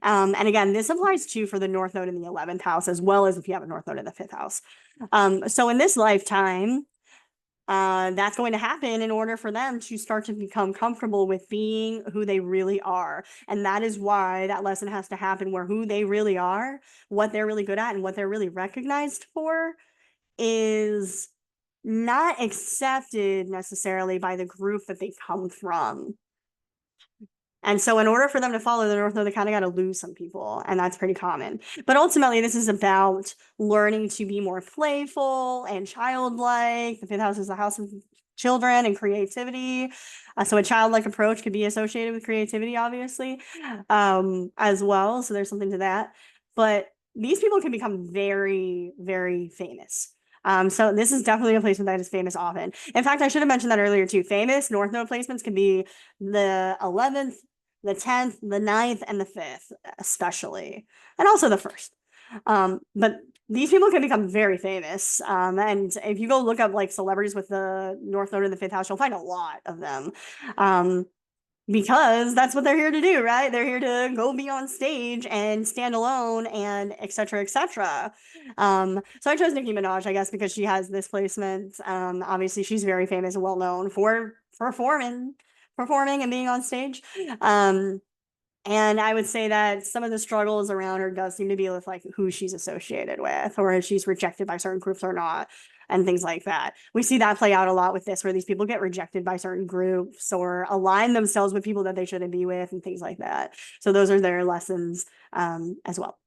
And again, this applies too for the North Node in the 11th house, as well as if you have a North Node in the 5th house. So in this lifetime, that's going to happen in order for them to start to become comfortable with being who they really are. And that is why that lesson has to happen where who they really are, what they're really good at, and what they're really recognized for is not accepted necessarily by the group that they come from. And so in order for them to follow the North Node, they kind of got to lose some people, and that's pretty common. But ultimately, this is about learning to be more playful and childlike. The 5th house is the house of children and creativity. So a childlike approach could be associated with creativity, obviously, as well. So there's something to that. But these people can become very, very famous. So this is definitely a placement that is famous often. In fact, I should have mentioned that earlier too. Famous North Node placements can be the 11th, the 10th, the 9th, and the 5th, especially, and also the 1st. But these people can become very famous. And if you go look up like celebrities with the North Node in the 5th house, you'll find a lot of them. Because that's what they're here to do, right? They're here to go be on stage and stand alone and et cetera, et cetera. So I chose Nicki Minaj, I guess, because she has this placement. Obviously, she's very famous and well known for performing and being on stage. And I would say that some of the struggles around her does seem to be with like who she's associated with, or if she's rejected by certain groups or not, and things like that. We see that play out a lot with this, where these people get rejected by certain groups or align themselves with people that they shouldn't be with and things like that. So those are their lessons as well.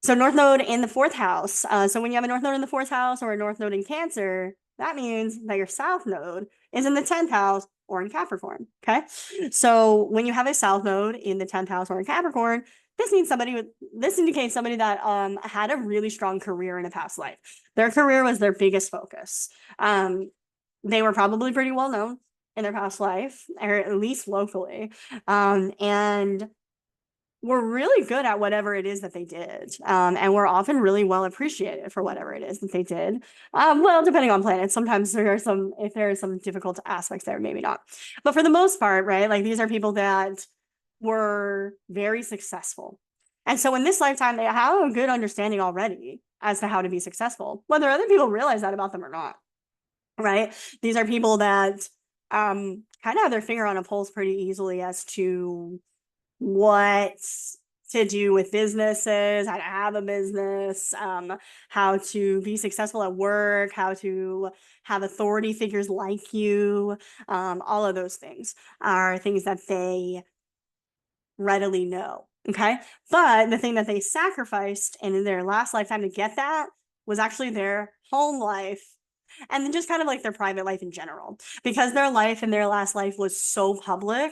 So North Node in the 4th house. So when you have a North Node in the 4th house or a North Node in Cancer, that means that your South Node is in the 10th house or in Capricorn, okay? So when you have a South Node in the 10th house or in Capricorn, this indicates somebody that had a really strong career in a past life. Their career was their biggest focus. They were probably pretty well known in their past life, or at least locally, and were really good at whatever it is that they did, and were often really well appreciated for whatever it is that they did. Well, depending on planets, sometimes if there are some difficult aspects there, maybe not. But for the most part, right, like these are people that were very successful. And so in this lifetime, they have a good understanding already as to how to be successful, whether other people realize that about them or not, right? These are people that kind of have their finger on a pulse pretty easily as to what to do with businesses, how to have a business, how to be successful at work, how to have authority figures like you. All of those things are things that they readily know. Okay. But the thing that they sacrificed in their last lifetime to get that was actually their home life and then just kind of like their private life in general, because their life in their last life was so public.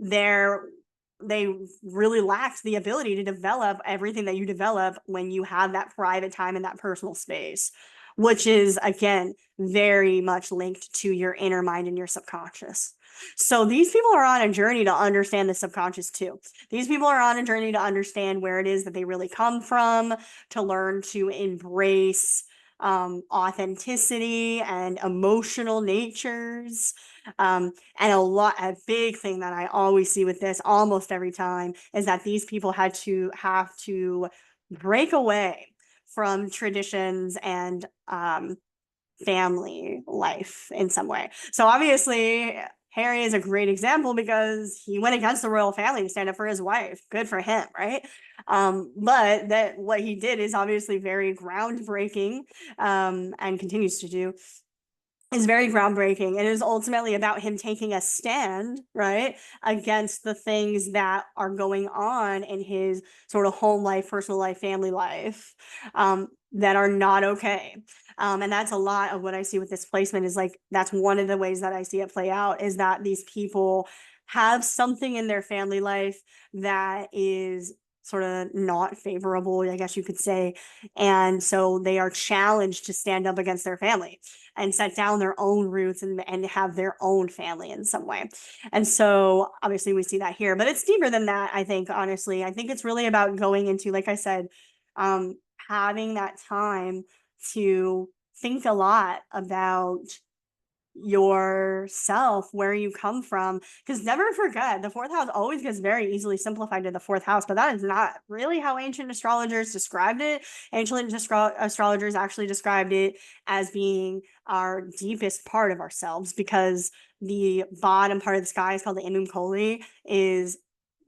They really lacked the ability to develop everything that you develop when you have that private time and that personal space, which is again very much linked to your inner mind and your subconscious. So these people are on a journey to understand the subconscious too. These people are on a journey to understand where it is that they really come from, to learn to embrace authenticity and emotional natures. And a big thing that I always see with this almost every time is that these people have to break away from traditions and family life in some way. So obviously Harry is a great example because he went against the royal family to stand up for his wife. Good for him, right? But that what he did is obviously very groundbreaking, and continues to do is very groundbreaking. It is ultimately about him taking a stand, right, against the things that are going on in his sort of home life, personal life, family life, that are not okay. And that's a lot of what I see with this placement is like, that's one of the ways that I see it play out is that these people have something in their family life that is sort of not favorable, I guess you could say. And so they are challenged to stand up against their family and set down their own roots and have their own family in some way. And so obviously we see that here, but it's deeper than that, I think, honestly. I think it's really about going into, like I said, having that time to think a lot about yourself, where you come from. Because never forget, the fourth house always gets very easily simplified to the fourth house, but that is not really how ancient astrologers described it. Ancient astrologers actually described it as being our deepest part of ourselves, because the bottom part of the sky is called the Inum Coeli, is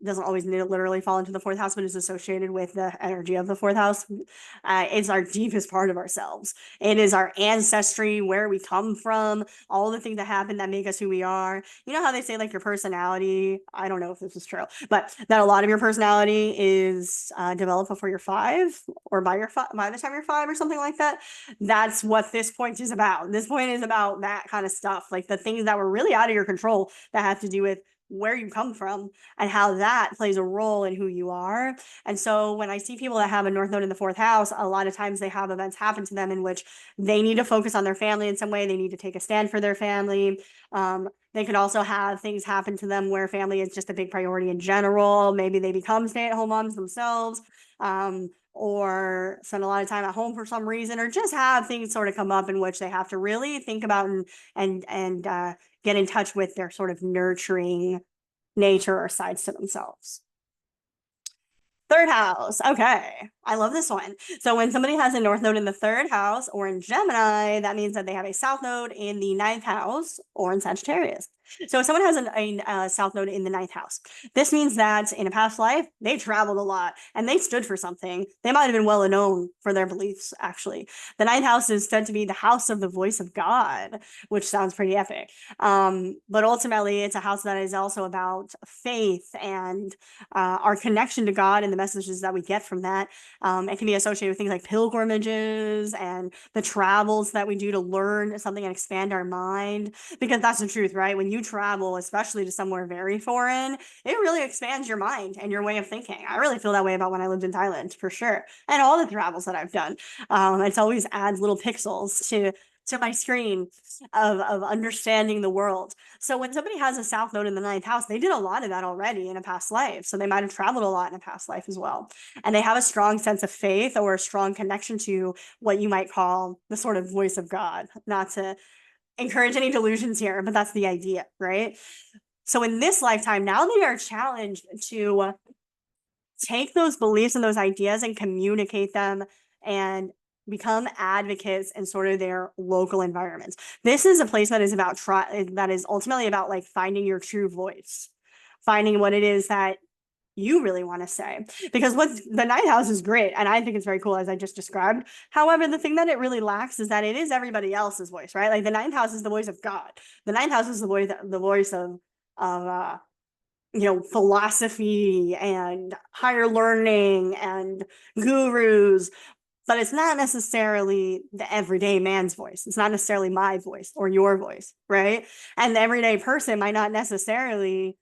doesn't always literally fall into the fourth house, but is associated with the energy of the fourth house. It's our deepest part of ourselves. It is our ancestry, where we come from, all the things that happen that make us who we are. You know how they say like your personality, I don't know if this is true, but that a lot of your personality is developed before you're 5, or by by the time you're 5 or something like that. That's what this point is about. This point is about that kind of stuff, like the things that were really out of your control that have to do with where you come from and how that plays a role in who you are. And so when I see people that have a North Node in the fourth house, a lot of times they have events happen to them in which they need to focus on their family in some way. They need to take a stand for their family. They could also have things happen to them where family is just a big priority in general. Maybe they become stay-at-home moms themselves, or spend a lot of time at home for some reason, or just have things sort of come up in which they have to really think about and get in touch with their sort of nurturing nature or sides to themselves. Third house. Okay. I love this one. So when somebody has a North Node in the third house or in Gemini, that means that they have a South Node in the ninth house or in Sagittarius. So if someone has a South Node in the ninth house, this means that in a past life, they traveled a lot and they stood for something. They might have been well known for their beliefs, actually. The ninth house is said to be the house of the voice of God, which sounds pretty epic. But ultimately, it's a house that is also about faith and our connection to God and the messages that we get from that. It can be associated with things like pilgrimages and the travels that we do to learn something and expand our mind, because that's the truth, right? When you travel, especially to somewhere very foreign, it really expands your mind and your way of thinking. I really feel that way about when I lived in Thailand, for sure. And all the travels that I've done. It's always adds little pixels to my screen of understanding the world. So when somebody has a South Node in the ninth house, they did a lot of that already in a past life. So they might have traveled a lot in a past life as well. And they have a strong sense of faith or a strong connection to what you might call the sort of voice of God. Not to encourage any delusions here, but that's the idea, right? So in this lifetime, now they are challenged to take those beliefs and those ideas and communicate them and become advocates in sort of their local environments. This is a place that is about that is ultimately about like finding your true voice, finding what it is that you really want to say. Because what the ninth house is great, and I think it's very cool, as I just described. However, the thing that it really lacks is that it is everybody else's voice, right? Like the ninth house is the voice of God. The ninth house is the voice of philosophy and higher learning and gurus, but it's not necessarily the everyday man's voice. It's not necessarily my voice or your voice, right? And the everyday person might not necessarily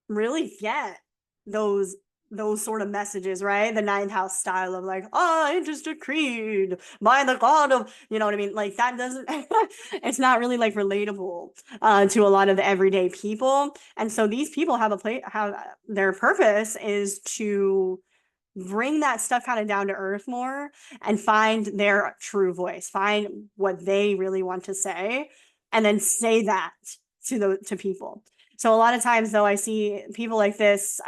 really get those sort of messages, right? The ninth house style of like, I just decreed by the god of, you know what I mean? Like that doesn't, it's not really like relatable to a lot of the everyday people. And so these people have have their purpose is to bring that stuff kind of down to earth more and find their true voice, find what they really want to say, and then say that to people. So a lot of times though, I see people like this,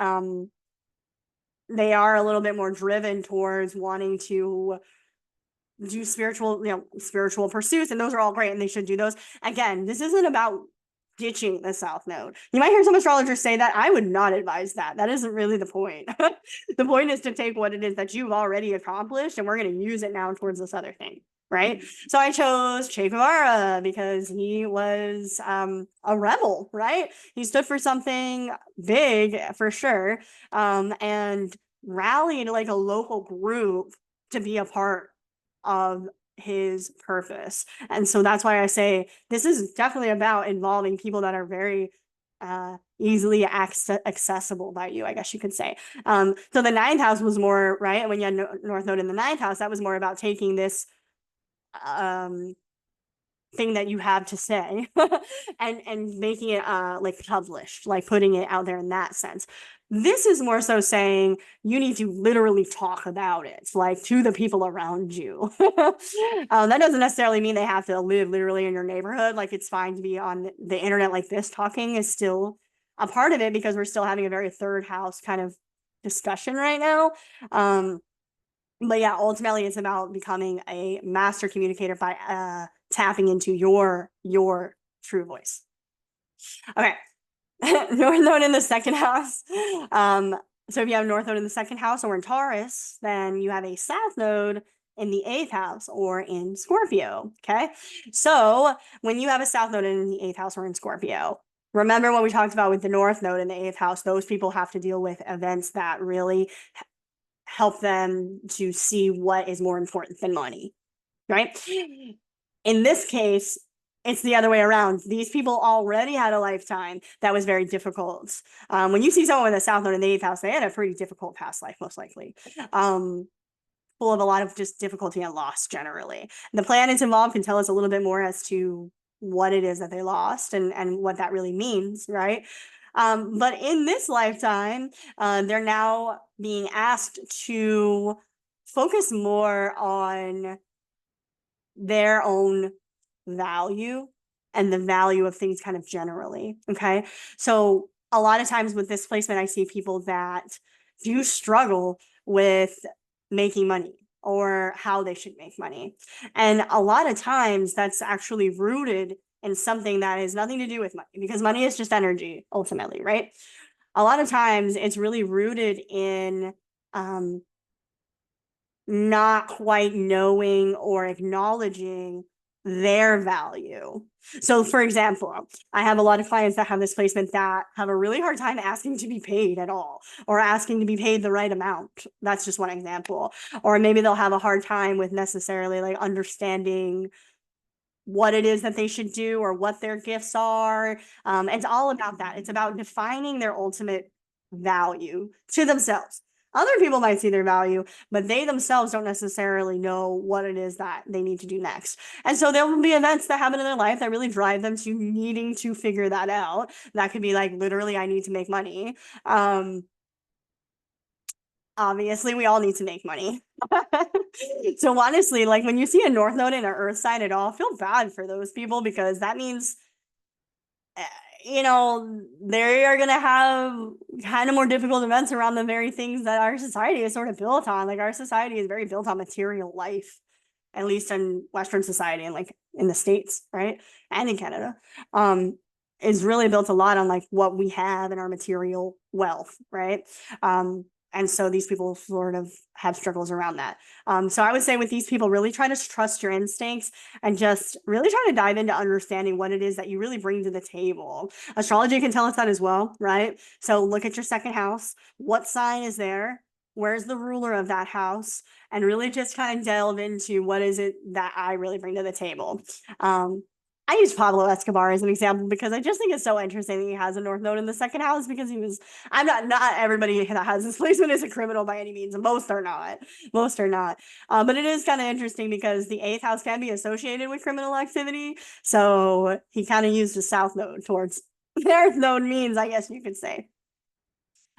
they are a little bit more driven towards wanting to do spiritual pursuits, and those are all great and they should do those. Again, this isn't about ditching the South Node. You might hear some astrologers say that. I would not advise that. That isn't really the point. The point is to take what it is that you've already accomplished and we're going to use it now towards this other thing. Right. So I chose Che Guevara because he was a rebel, right? He stood for something big for sure, and rallied like a local group to be a part of his purpose. And so that's why I say this is definitely about involving people that are very easily accessible by you, I guess you could say. So the ninth house was more, right? When you had North Node in the ninth house, that was more about taking this thing that you have to say and making it like published, like putting it out there in that sense. This is more so saying you need to literally talk about it, like to the people around you. That doesn't necessarily mean they have to live literally in your neighborhood. Like it's fine to be on the internet like this. Talking is still a part of it because we're still having a very third house kind of discussion right now. But yeah, ultimately it's about becoming a master communicator by tapping into your true voice. Okay. North Node in the second house. So if you have North Node in the second house or in Taurus, then you have a South Node in the eighth house or in Scorpio. Okay. So when you have a South Node in the eighth house or in Scorpio, remember what we talked about with the North Node in the eighth house, those people have to deal with events that really help them to see what is more important than money, right? In this case, it's the other way around. These people already had a lifetime that was very difficult. When you see someone with a South Node in the eighth house, they had a pretty difficult past life, most likely. Full of a lot of just difficulty and loss generally. The planets involved can tell us a little bit more as to what it is that they lost and what that really means, right? But in this lifetime, they're now being asked to focus more on their own value and the value of things kind of generally. Okay. So a lot of times with this placement, I see people that do struggle with making money or how they should make money. And a lot of times that's actually rooted in something that has nothing to do with money because money is just energy ultimately, right? A lot of times it's really rooted in not quite knowing or acknowledging their value. So, for example, I have a lot of clients that have this placement that have a really hard time asking to be paid at all or asking to be paid the right amount. That's just one example. Or maybe they'll have a hard time with necessarily like understanding what it is that they should do or what their gifts are. It's all about that. It's about defining their ultimate value to themselves. Other people might see their value, but they themselves don't necessarily know what it is that they need to do next. And so there will be events that happen in their life that really drive them to needing to figure that out. That could be like literally, I need to make money. Obviously, we all need to make money. So honestly, like when you see a North Node and an Earth sign at all, feel bad for those people because that means you know, they are going to have kind of more difficult events around the very things that our society is sort of built on. Like our society is very built on material life, at least in Western society and like in the States, right? And in Canada. Is really built a lot on like what we have in our material wealth, right? And so these people sort of have struggles around that. So I would say with these people, really try to trust your instincts and just really try to dive into understanding what it is that you really bring to the table. Astrology can tell us that as well, right? So look at your second house. What sign is there? Where's the ruler of that house? And really just kind of delve into what is it that I really bring to the table. I use Pablo Escobar as an example because I just think it's so interesting that he has a North Node in the second house because he was, I'm not everybody that has this placement is a criminal by any means. Most are not. Most are not. But it is kind of interesting because the eighth house can be associated with criminal activity. So he kind of used the South Node towards their Node means, I guess you could say.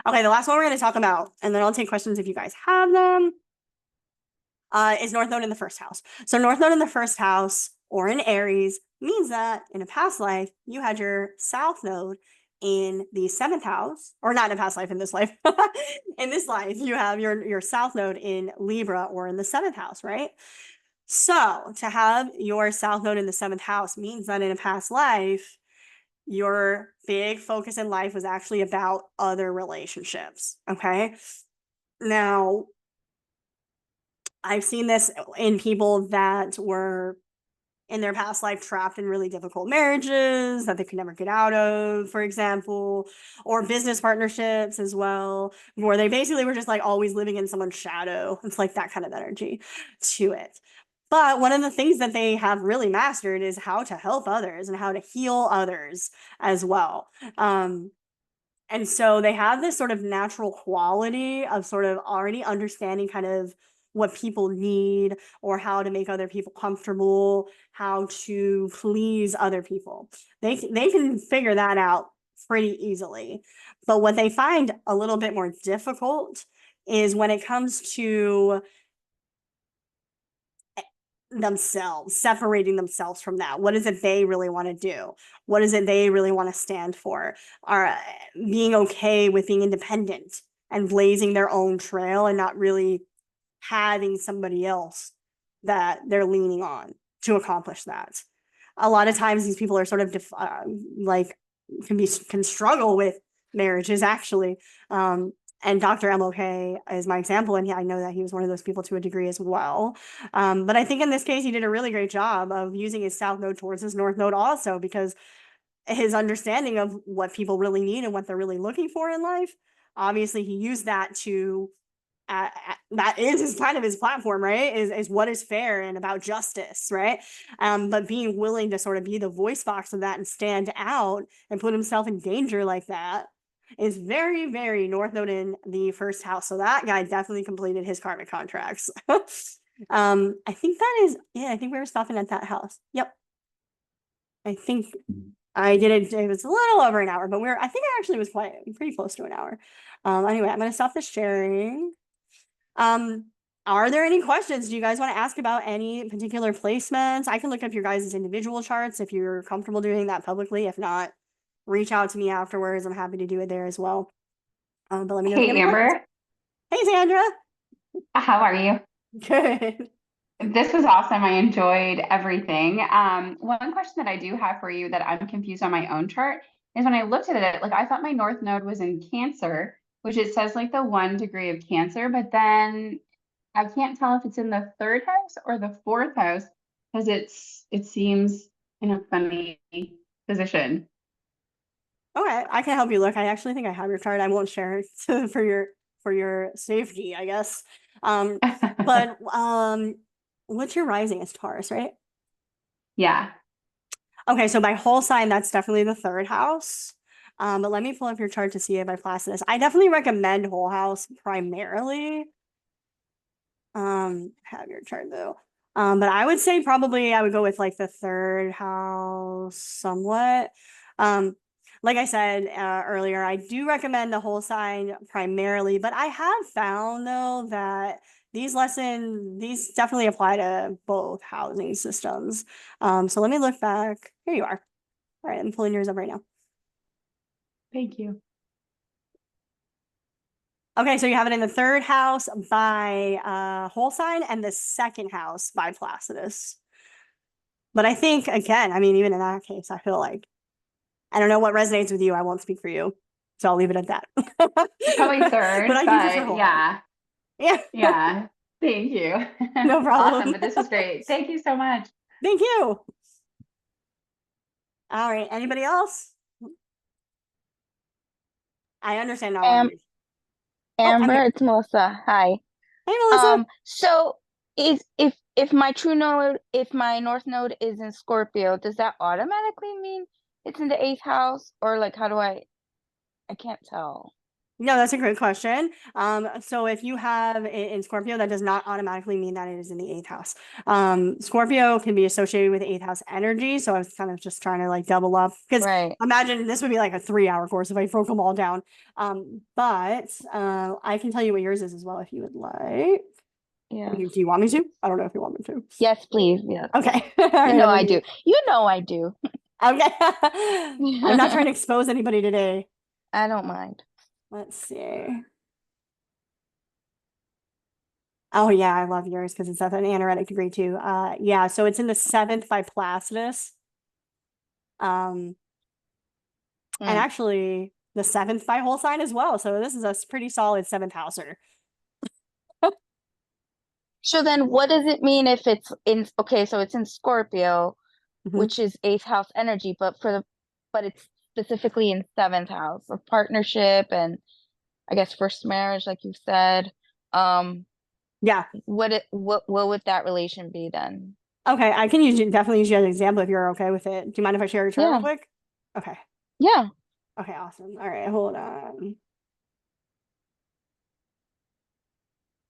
Okay, the last one we're going to talk about, and then I'll take questions if you guys have them, is North Node in the first house. So North Node in the first house or in Aries means that in a past life, you had your South Node in the seventh house, or not in a past life, in this life. In this life, you have your South Node in Libra or in the seventh house, right? So to have your South Node in the seventh house means that in a past life, your big focus in life was actually about other relationships. Okay. Now, I've seen this in people that were in their past life trapped in really difficult marriages that they could never get out of, for example, or business partnerships as well, where they basically were just like always living in someone's shadow. It's like that kind of energy to it. But one of the things that they have really mastered is how to help others and how to heal others as well. And so they have this sort of natural quality of sort of already understanding kind of what people need or how to make other people comfortable, how to please other people. They can figure that out pretty easily. But what they find a little bit more difficult is when it comes to themselves, separating themselves from that. What is it they really want to do? What is it they really want to stand for? Are being okay with being independent and blazing their own trail and not really having somebody else that they're leaning on to accomplish that. A lot of times these people are sort of like can struggle with marriages actually. And Dr. MLK is my example, and I know that he was one of those people to a degree as well. But I think in this case, he did a really great job of using his south node towards his north node also, because his understanding of what people really need and what they're really looking for in life, obviously he used that to that is his kind of his platform, right? Is what is fair and about justice, right? But being willing to sort of be the voice box of that and stand out and put himself in danger like that is very, very North Node in the first house. So that guy definitely completed his karmic contracts. I think that is, yeah, I think we were stopping at that house. Yep. I think I did it. It was a little over an hour, but I think it actually was quite pretty close to an hour. Anyway, I'm going to stop the sharing. Are there any questions? Do you guys want to ask about any particular placements? I can look up your guys' individual charts if you're comfortable doing that publicly. If not, reach out to me afterwards. I'm happy to do it there as well. But let me know. Hey, Amber. Hey, Sandra. How are you? Good. This was awesome. I enjoyed everything. One question that I do have for you that I'm confused on my own chart is when I looked at it, like I thought my North Node was in Cancer, which it says like the 1 degree of Cancer, but then I can't tell if it's in the 3rd house or the 4th house because it seems in a funny position. Okay, I can help you look. I actually think I have your chart. I won't share it for your safety, I guess. But what's your rising is Taurus, right? Yeah. Okay, so by whole sign, that's definitely the 3rd house. But let me pull up your chart to see it by Placidus. I definitely recommend whole house primarily. Have your chart though. But I would say probably I would go with like the 3rd house somewhat. Like I said earlier, I do recommend the whole sign primarily, but I have found though that these definitely apply to both housing systems. So let me look back. Here you are. All right, I'm pulling yours up right now. Thank you. Okay, so you have it in the 3rd house by whole sign and the 2nd house by Placidus. But I think, again, I mean, even in that case, I feel like, I don't know what resonates with you. I won't speak for you. So I'll leave it at that. Probably 3rd, but I can just yeah. Yeah. Yeah. Thank you. No problem. Awesome. But this was great. Thank you so much. Thank you. All right. Anybody else? I understand now. Amber, it's Melissa. Hi. Hey, Melissa. So if my true node, if my north node is in Scorpio, does that automatically mean it's in the 8th house, or like how do I can't tell. No, that's a great question. So if you have it in Scorpio, that does not automatically mean that it is in the 8th house. Scorpio can be associated with 8th house energy. So I was kind of just trying to like double up because imagine this would be like a 3-hour course if I broke them all down. But I can tell you what yours is as well if you would like. Yeah. Do you want me to? I don't know if you want me to. Yes, please. Yes. Okay. You know I do. You know I do. Okay. I'm not trying to expose anybody today. I don't mind. Let's see. Oh yeah, I love yours because it's at an anaretic degree too. Yeah, so it's in the 7th by Placidus. And actually the 7th by whole sign as well. So this is a pretty solid 7th houser. So then what does it mean if it's in, okay, so it's in Scorpio, which is 8th house energy, but it's specifically in 7th house of partnership and I guess first marriage, like you said. Yeah. What would that relation be then? Okay. I can definitely use you as an example if you're okay with it. Do you mind if I share your chart real Yeah. quick? Okay. Yeah. Okay. Awesome. All right. Hold on.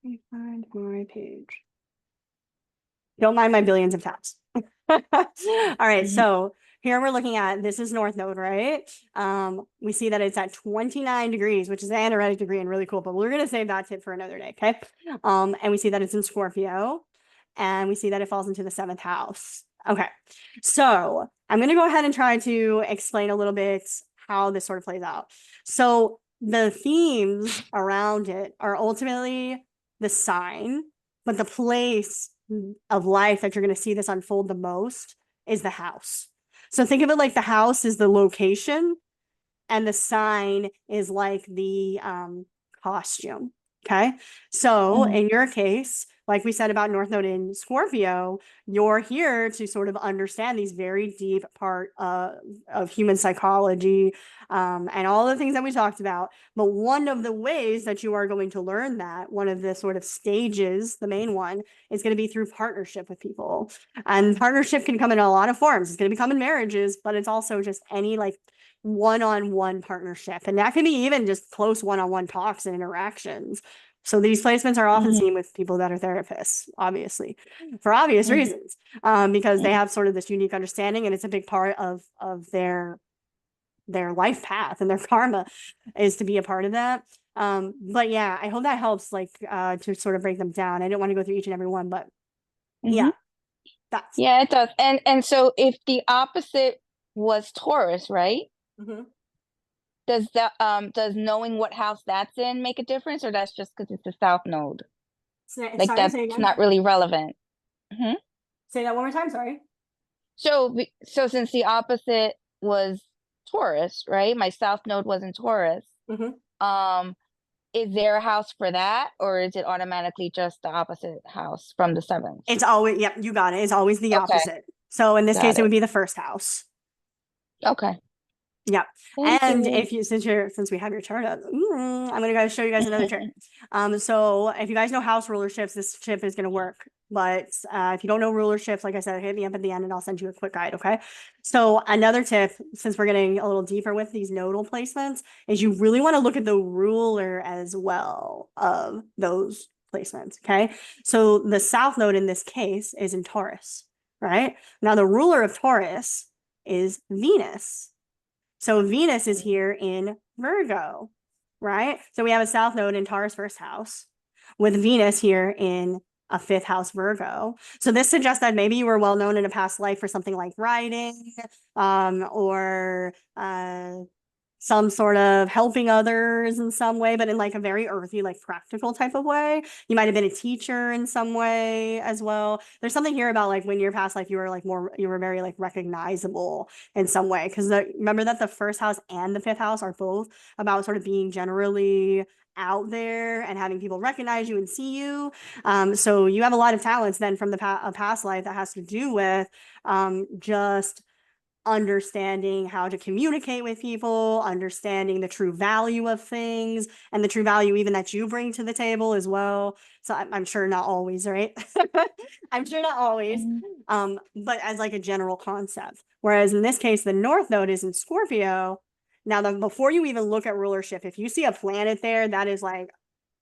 Let me find my page. Don't mind my billions of tabs. All right. Mhm. So here we're looking at, this is North Node, right? We see that it's at 29 degrees, which is an anaretic degree and really cool, but we're going to save that tip for another day. Okay. And we see that it's in Scorpio and we see that it falls into the 7th house. Okay. So I'm going to go ahead and try to explain a little bit how this sort of plays out. So the themes around it are ultimately the sign, but the place of life that you're going to see this unfold the most is the house. So think of it like the house is the location and the sign is like the costume. Okay. So in your case, like we said about North Node in Scorpio, you're here to sort of understand these very deep part of human psychology and all the things that we talked about. But one of the ways that you are going to learn that, one of the sort of stages, the main one, is going to be through partnership with people. And partnership can come in a lot of forms. It's going to become in marriages, but it's also just any like one-on-one partnership. And that can be even just close one-on-one talks and interactions. So these placements are often seen with people that are therapists, obviously, for obvious reasons, because they have sort of this unique understanding, and it's a big part of their life path and their karma is to be a part of that. But yeah, I hope that helps, like to sort of break them down. I didn't want to go through each and every one, but yeah, that's Yeah, it does. And so if the opposite was Taurus, right? Mhm. Does that does knowing what house that's in make a difference, or that's just because it's the South Node? Like Sorry, that's say again. not really relevant. Say that one more time. Sorry. So so since the opposite was Taurus, right? My South Node was in Taurus. Mhm. Is there a house for that, or is it automatically just the opposite house from the 7th? It's always, yep, you got it. It's always the Okay. opposite. So in this Got case, it it. would be the first house. Okay. Yep. Thank And you. if you, since we have your chart up, I'm gonna go show you guys another chart. So if you guys know house ruler shifts, this tip is gonna work. But if you don't know ruler shifts, like I said, hit me up at the end and I'll send you a quick guide. Okay. So another tip, since we're getting a little deeper with these nodal placements, is you really want to look at the ruler as well of those placements. Okay. So the South Node in this case is in Taurus, right? Now the ruler of Taurus is Venus. So Venus is here in Virgo, right? So we have a South Node in Taurus first house with Venus here in a 5th house Virgo. So this suggests that maybe you were well known in a past life for something like writing, or some sort of helping others in some way, but in like a very earthy, like practical type of way. You might have been a teacher in some way as well. There's something here about like when your past life, you were like you were very like recognizable in some way. Because remember that the first house and the 5th house are both about sort of being generally out there and having people recognize you and see you. So you have a lot of talents then from the past life that has to do with just understanding how to communicate with people, understanding the true value of things, and the true value even that you bring to the table as well. So I'm sure not always, right? I'm sure not always, but as like a general concept. Whereas in this case, the North Node is in Scorpio. Now, before you even look at rulership, if you see a planet there, that is like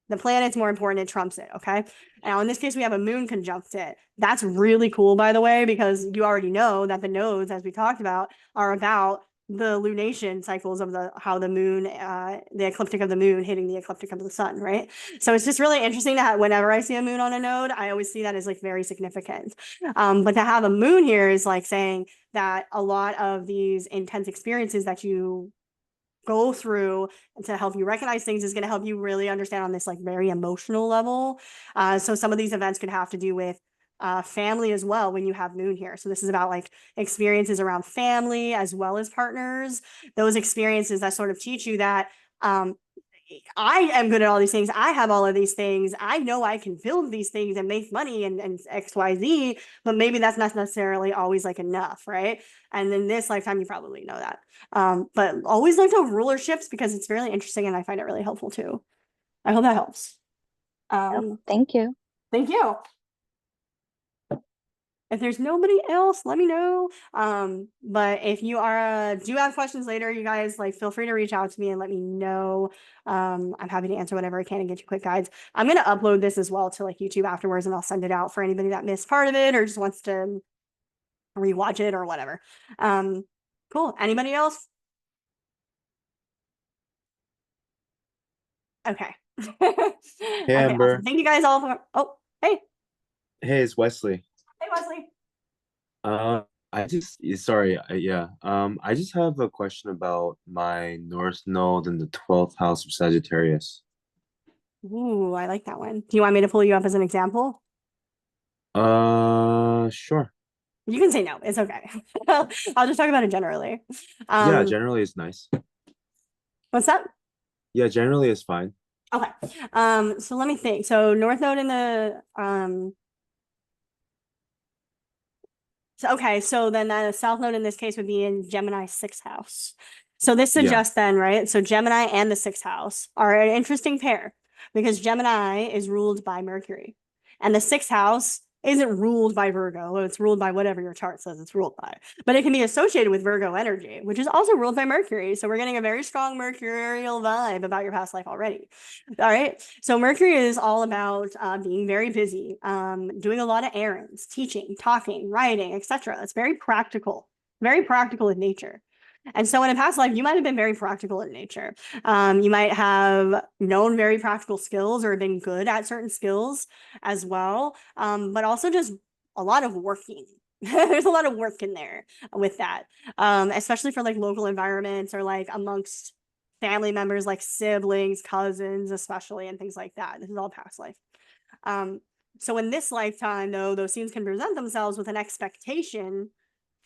the planet's more important, it trumps it. Okay. Now, in this case, we have a moon conjunct it. That's really cool, by the way, because you already know that the nodes, as we talked about, are about the lunation cycles of how the moon, the ecliptic of the moon hitting the ecliptic of the sun, right? So it's just really interesting that whenever I see a moon on a node, I always see that as like very significant. But to have a moon here is like saying that a lot of these intense experiences that you go through to help you recognize things is going to help you really understand on this like very emotional level. So some of these events could have to do with family as well when you have moon here. So this is about like experiences around family as well as partners, those experiences that sort of teach you that I am good at all these things. I have all of these things. I know I can build these things and make money and XYZ, but maybe that's not necessarily always like enough, right? And in this lifetime, you probably know that. But always look to rulerships because it's really interesting and I find it really helpful too. I hope that helps. Thank you. Thank you. If there's nobody else, let me know. But if you are do have questions later, you guys like feel free to reach out to me and let me know. I'm happy to answer whatever I can and get you quick guides. I'm gonna upload this as well to like YouTube afterwards, and I'll send it out for anybody that missed part of it or just wants to rewatch it or whatever. Cool. Anybody else? Okay. Okay, Amber. awesome. Thank you guys all for hey Hey, it's Wesley. Wesley. I just sorry, I just have a question about my North Node in the 12th house of Sagittarius. Ooh, I like that one. Do you want me to pull you up as an example? Sure. You can say no. It's okay. I'll just talk about it generally. Yeah, generally it's nice. What's that? Yeah, generally it's fine. Okay. So let me think. So North Node in the so then the South Node in this case would be in Gemini 6th house. So this Yeah. suggests then, right? So Gemini and the 6th house are an interesting pair because Gemini is ruled by Mercury and the 6th house isn't ruled by Virgo. It's ruled by whatever your chart says it's ruled by, but it can be associated with Virgo energy, which is also ruled by Mercury. So we're getting a very strong mercurial vibe about your past life already. All right. So Mercury is all about being very busy, doing a lot of errands, teaching, talking, writing, etc. It's very practical in nature. And so in a past life, you might have been very practical in nature. You might have known very practical skills or been good at certain skills as well, but also just a lot of working. There's a lot of work in there with that, especially for like local environments or like amongst family members, like siblings, cousins, especially, and things like that. This is all past life. So in this lifetime, though, those scenes can present themselves with an expectation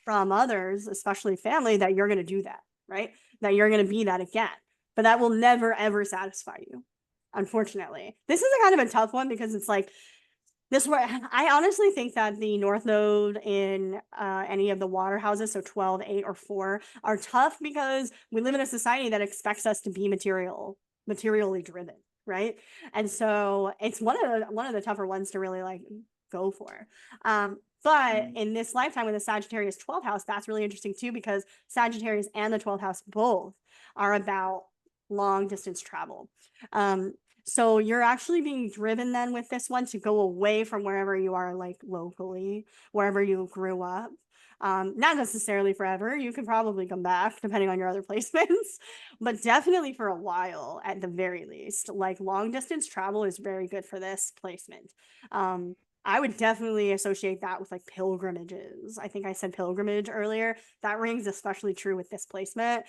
from others, especially family, that you're going to do that, right? That you're going to be that again. But that will never, ever satisfy you, unfortunately. This is a kind of a tough one because it's like, this where I honestly think that the North Node in any of the water houses, so 12, 8, or 4, are tough because we live in a society that expects us to be materially driven, right? And so it's one of the tougher ones to really like go for. But in this lifetime with the Sagittarius 12th house, that's really interesting too, because Sagittarius and the 12th house both are about long distance travel. So you're actually being driven then with this one to go away from wherever you are, like locally, wherever you grew up. Not necessarily forever. You could probably come back depending on your other placements, but definitely for a while at the very least. Like long distance travel is very good for this placement. I would definitely associate that with like pilgrimages. I think I said pilgrimage earlier. That rings especially true with this placement.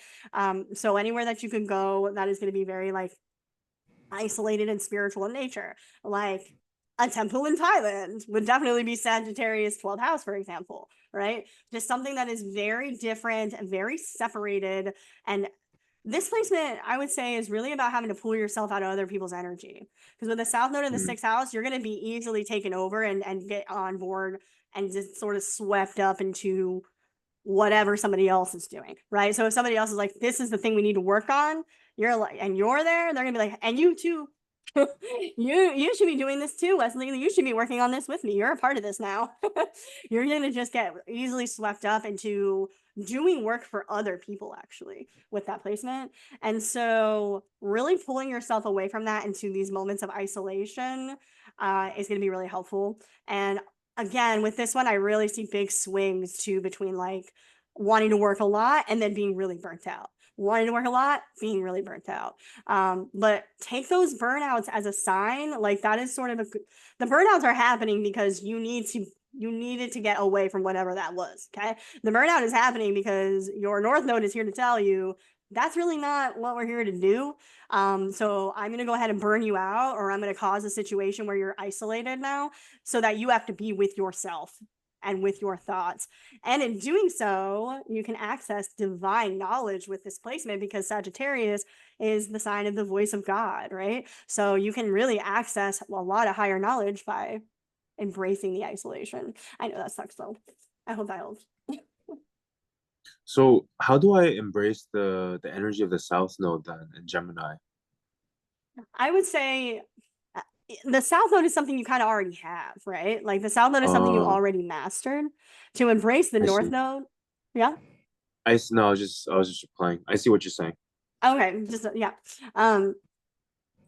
So anywhere that you can go, that is going to be very like isolated and spiritual in nature. Like a temple in Thailand would definitely be Sagittarius 12th house, for example, right? Just something that is very different and very separated. And this placement, I would say, is really about having to pull yourself out of other people's energy. Because with the South Node in the 6th house, you're going to be easily taken over and get on board and just sort of swept up into whatever somebody else is doing, right? So if somebody else is like, this is the thing we need to work on, you're like, and you're there, they're gonna be like, and you too. you should be doing this too, Wesley. You should be working on this with me. You're a part of this now. You're gonna just get easily swept up into doing work for other people actually with that placement. And so really pulling yourself away from that into these moments of isolation is going to be really helpful. And again, with this one, I really see big swings too between like wanting to work a lot and then being really burnt out. Wanting to work a lot, being really burnt out. But take those burnouts as a sign. Like that is sort of the burnouts are happening because you needed to get away from whatever that was. Okay. The burnout is happening because your North Node is here to tell you that's really not what we're here to do. So I'm going to go ahead and burn you out, or I'm going to cause a situation where you're isolated now so that you have to be with yourself and with your thoughts. And in doing so, you can access divine knowledge with this placement because Sagittarius is the sign of the voice of God, right? So you can really access a lot of higher knowledge by embracing the isolation. I know that sucks though. I hope that helps. So how do I embrace the energy of the South Node then in Gemini? I would say the South Node is something you kind of already have, right? Like the South Node is something you Oh, already mastered. To embrace the I North see. Node, yeah. No, I was just replying. I see what you're saying. Okay, just yeah.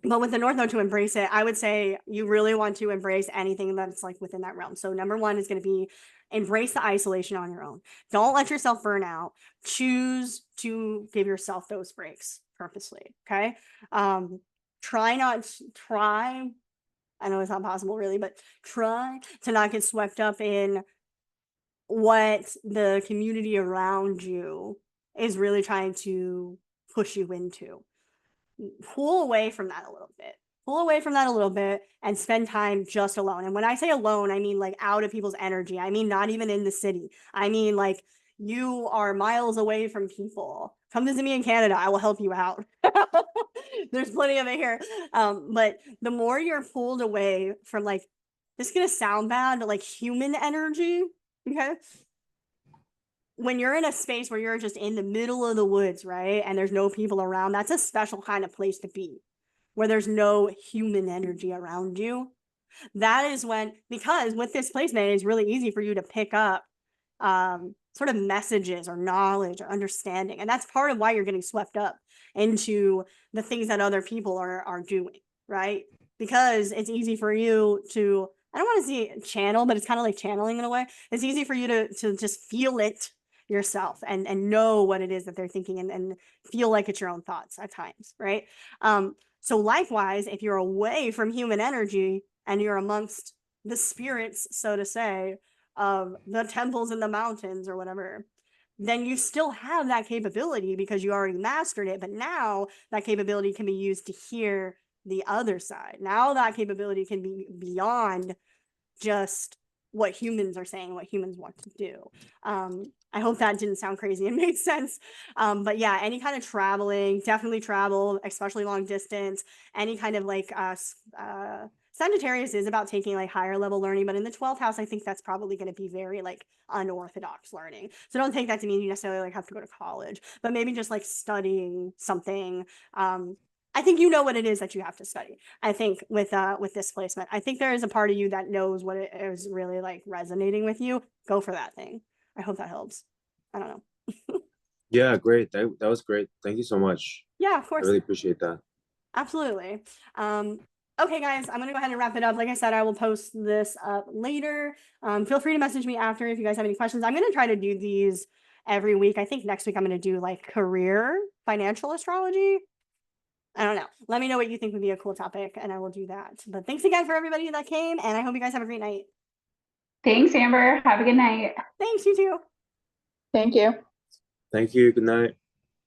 But with the North Node to embrace it, I would say you really want to embrace anything that's like within that realm. So number one is going to be embrace the isolation on your own. Don't let yourself burn out. Choose to give yourself those breaks purposely. Okay. Try not try. I know it's not possible really, but try to not get swept up in what the community around you is really trying to push you into. Pull away from that a little bit. Pull away from that a little bit and spend time just alone. And when I say alone, I mean like out of people's energy. I mean not even in the city. I mean like you are miles away from people. Come visit me in Canada. I will help you out. There's plenty of it here. But the more you're pulled away from like, this is gonna sound bad, but like human energy, okay? When you're in a space where you're just in the middle of the woods, right? And there's no people around, that's a special kind of place to be, where there's no human energy around you. That is when, because with this placement, it's really easy for you to pick up sort of messages or knowledge or understanding. And that's part of why you're getting swept up into the things that other people are doing, right? Because it's easy for you to, I don't want to say channel, but it's kind of like channeling in a way. It's easy for you to just feel it yourself and know what it is that they're thinking and feel like it's your own thoughts at times, right? So likewise, if you're away from human energy and you're amongst the spirits, so to say, of the temples in the mountains or whatever, then you still have that capability because you already mastered it. But now that capability can be used to hear the other side. Now that capability can be beyond just what humans are saying, what humans want to do. I hope that didn't sound crazy and made sense. But yeah, any kind of traveling, definitely travel, especially long distance, any kind of like Sagittarius is about taking like higher level learning, but in the 12th house, I think that's probably going to be very like unorthodox learning. So don't take that to mean you necessarily like have to go to college, but maybe just like studying something. I think you know what it is that you have to study. I think with this placement, I think there is a part of you that knows what it is really like resonating with you. Go for that thing. I hope that helps. I don't know. Yeah, great. That was great. Thank you so much. Yeah, of I course. really appreciate that. Absolutely. Okay, guys, I'm gonna go ahead and wrap it up. Like I said, I will post this up later. Feel free to message me after if you guys have any questions. I'm gonna try to do these every week. I think next week I'm gonna do like career financial astrology. I don't know. Let me know what you think would be a cool topic and I will do that. But thanks again for everybody that came and I hope you guys have a great night. Thanks, Amber. Have a good night. Thanks, you too. Thank you. Thank you. Good night.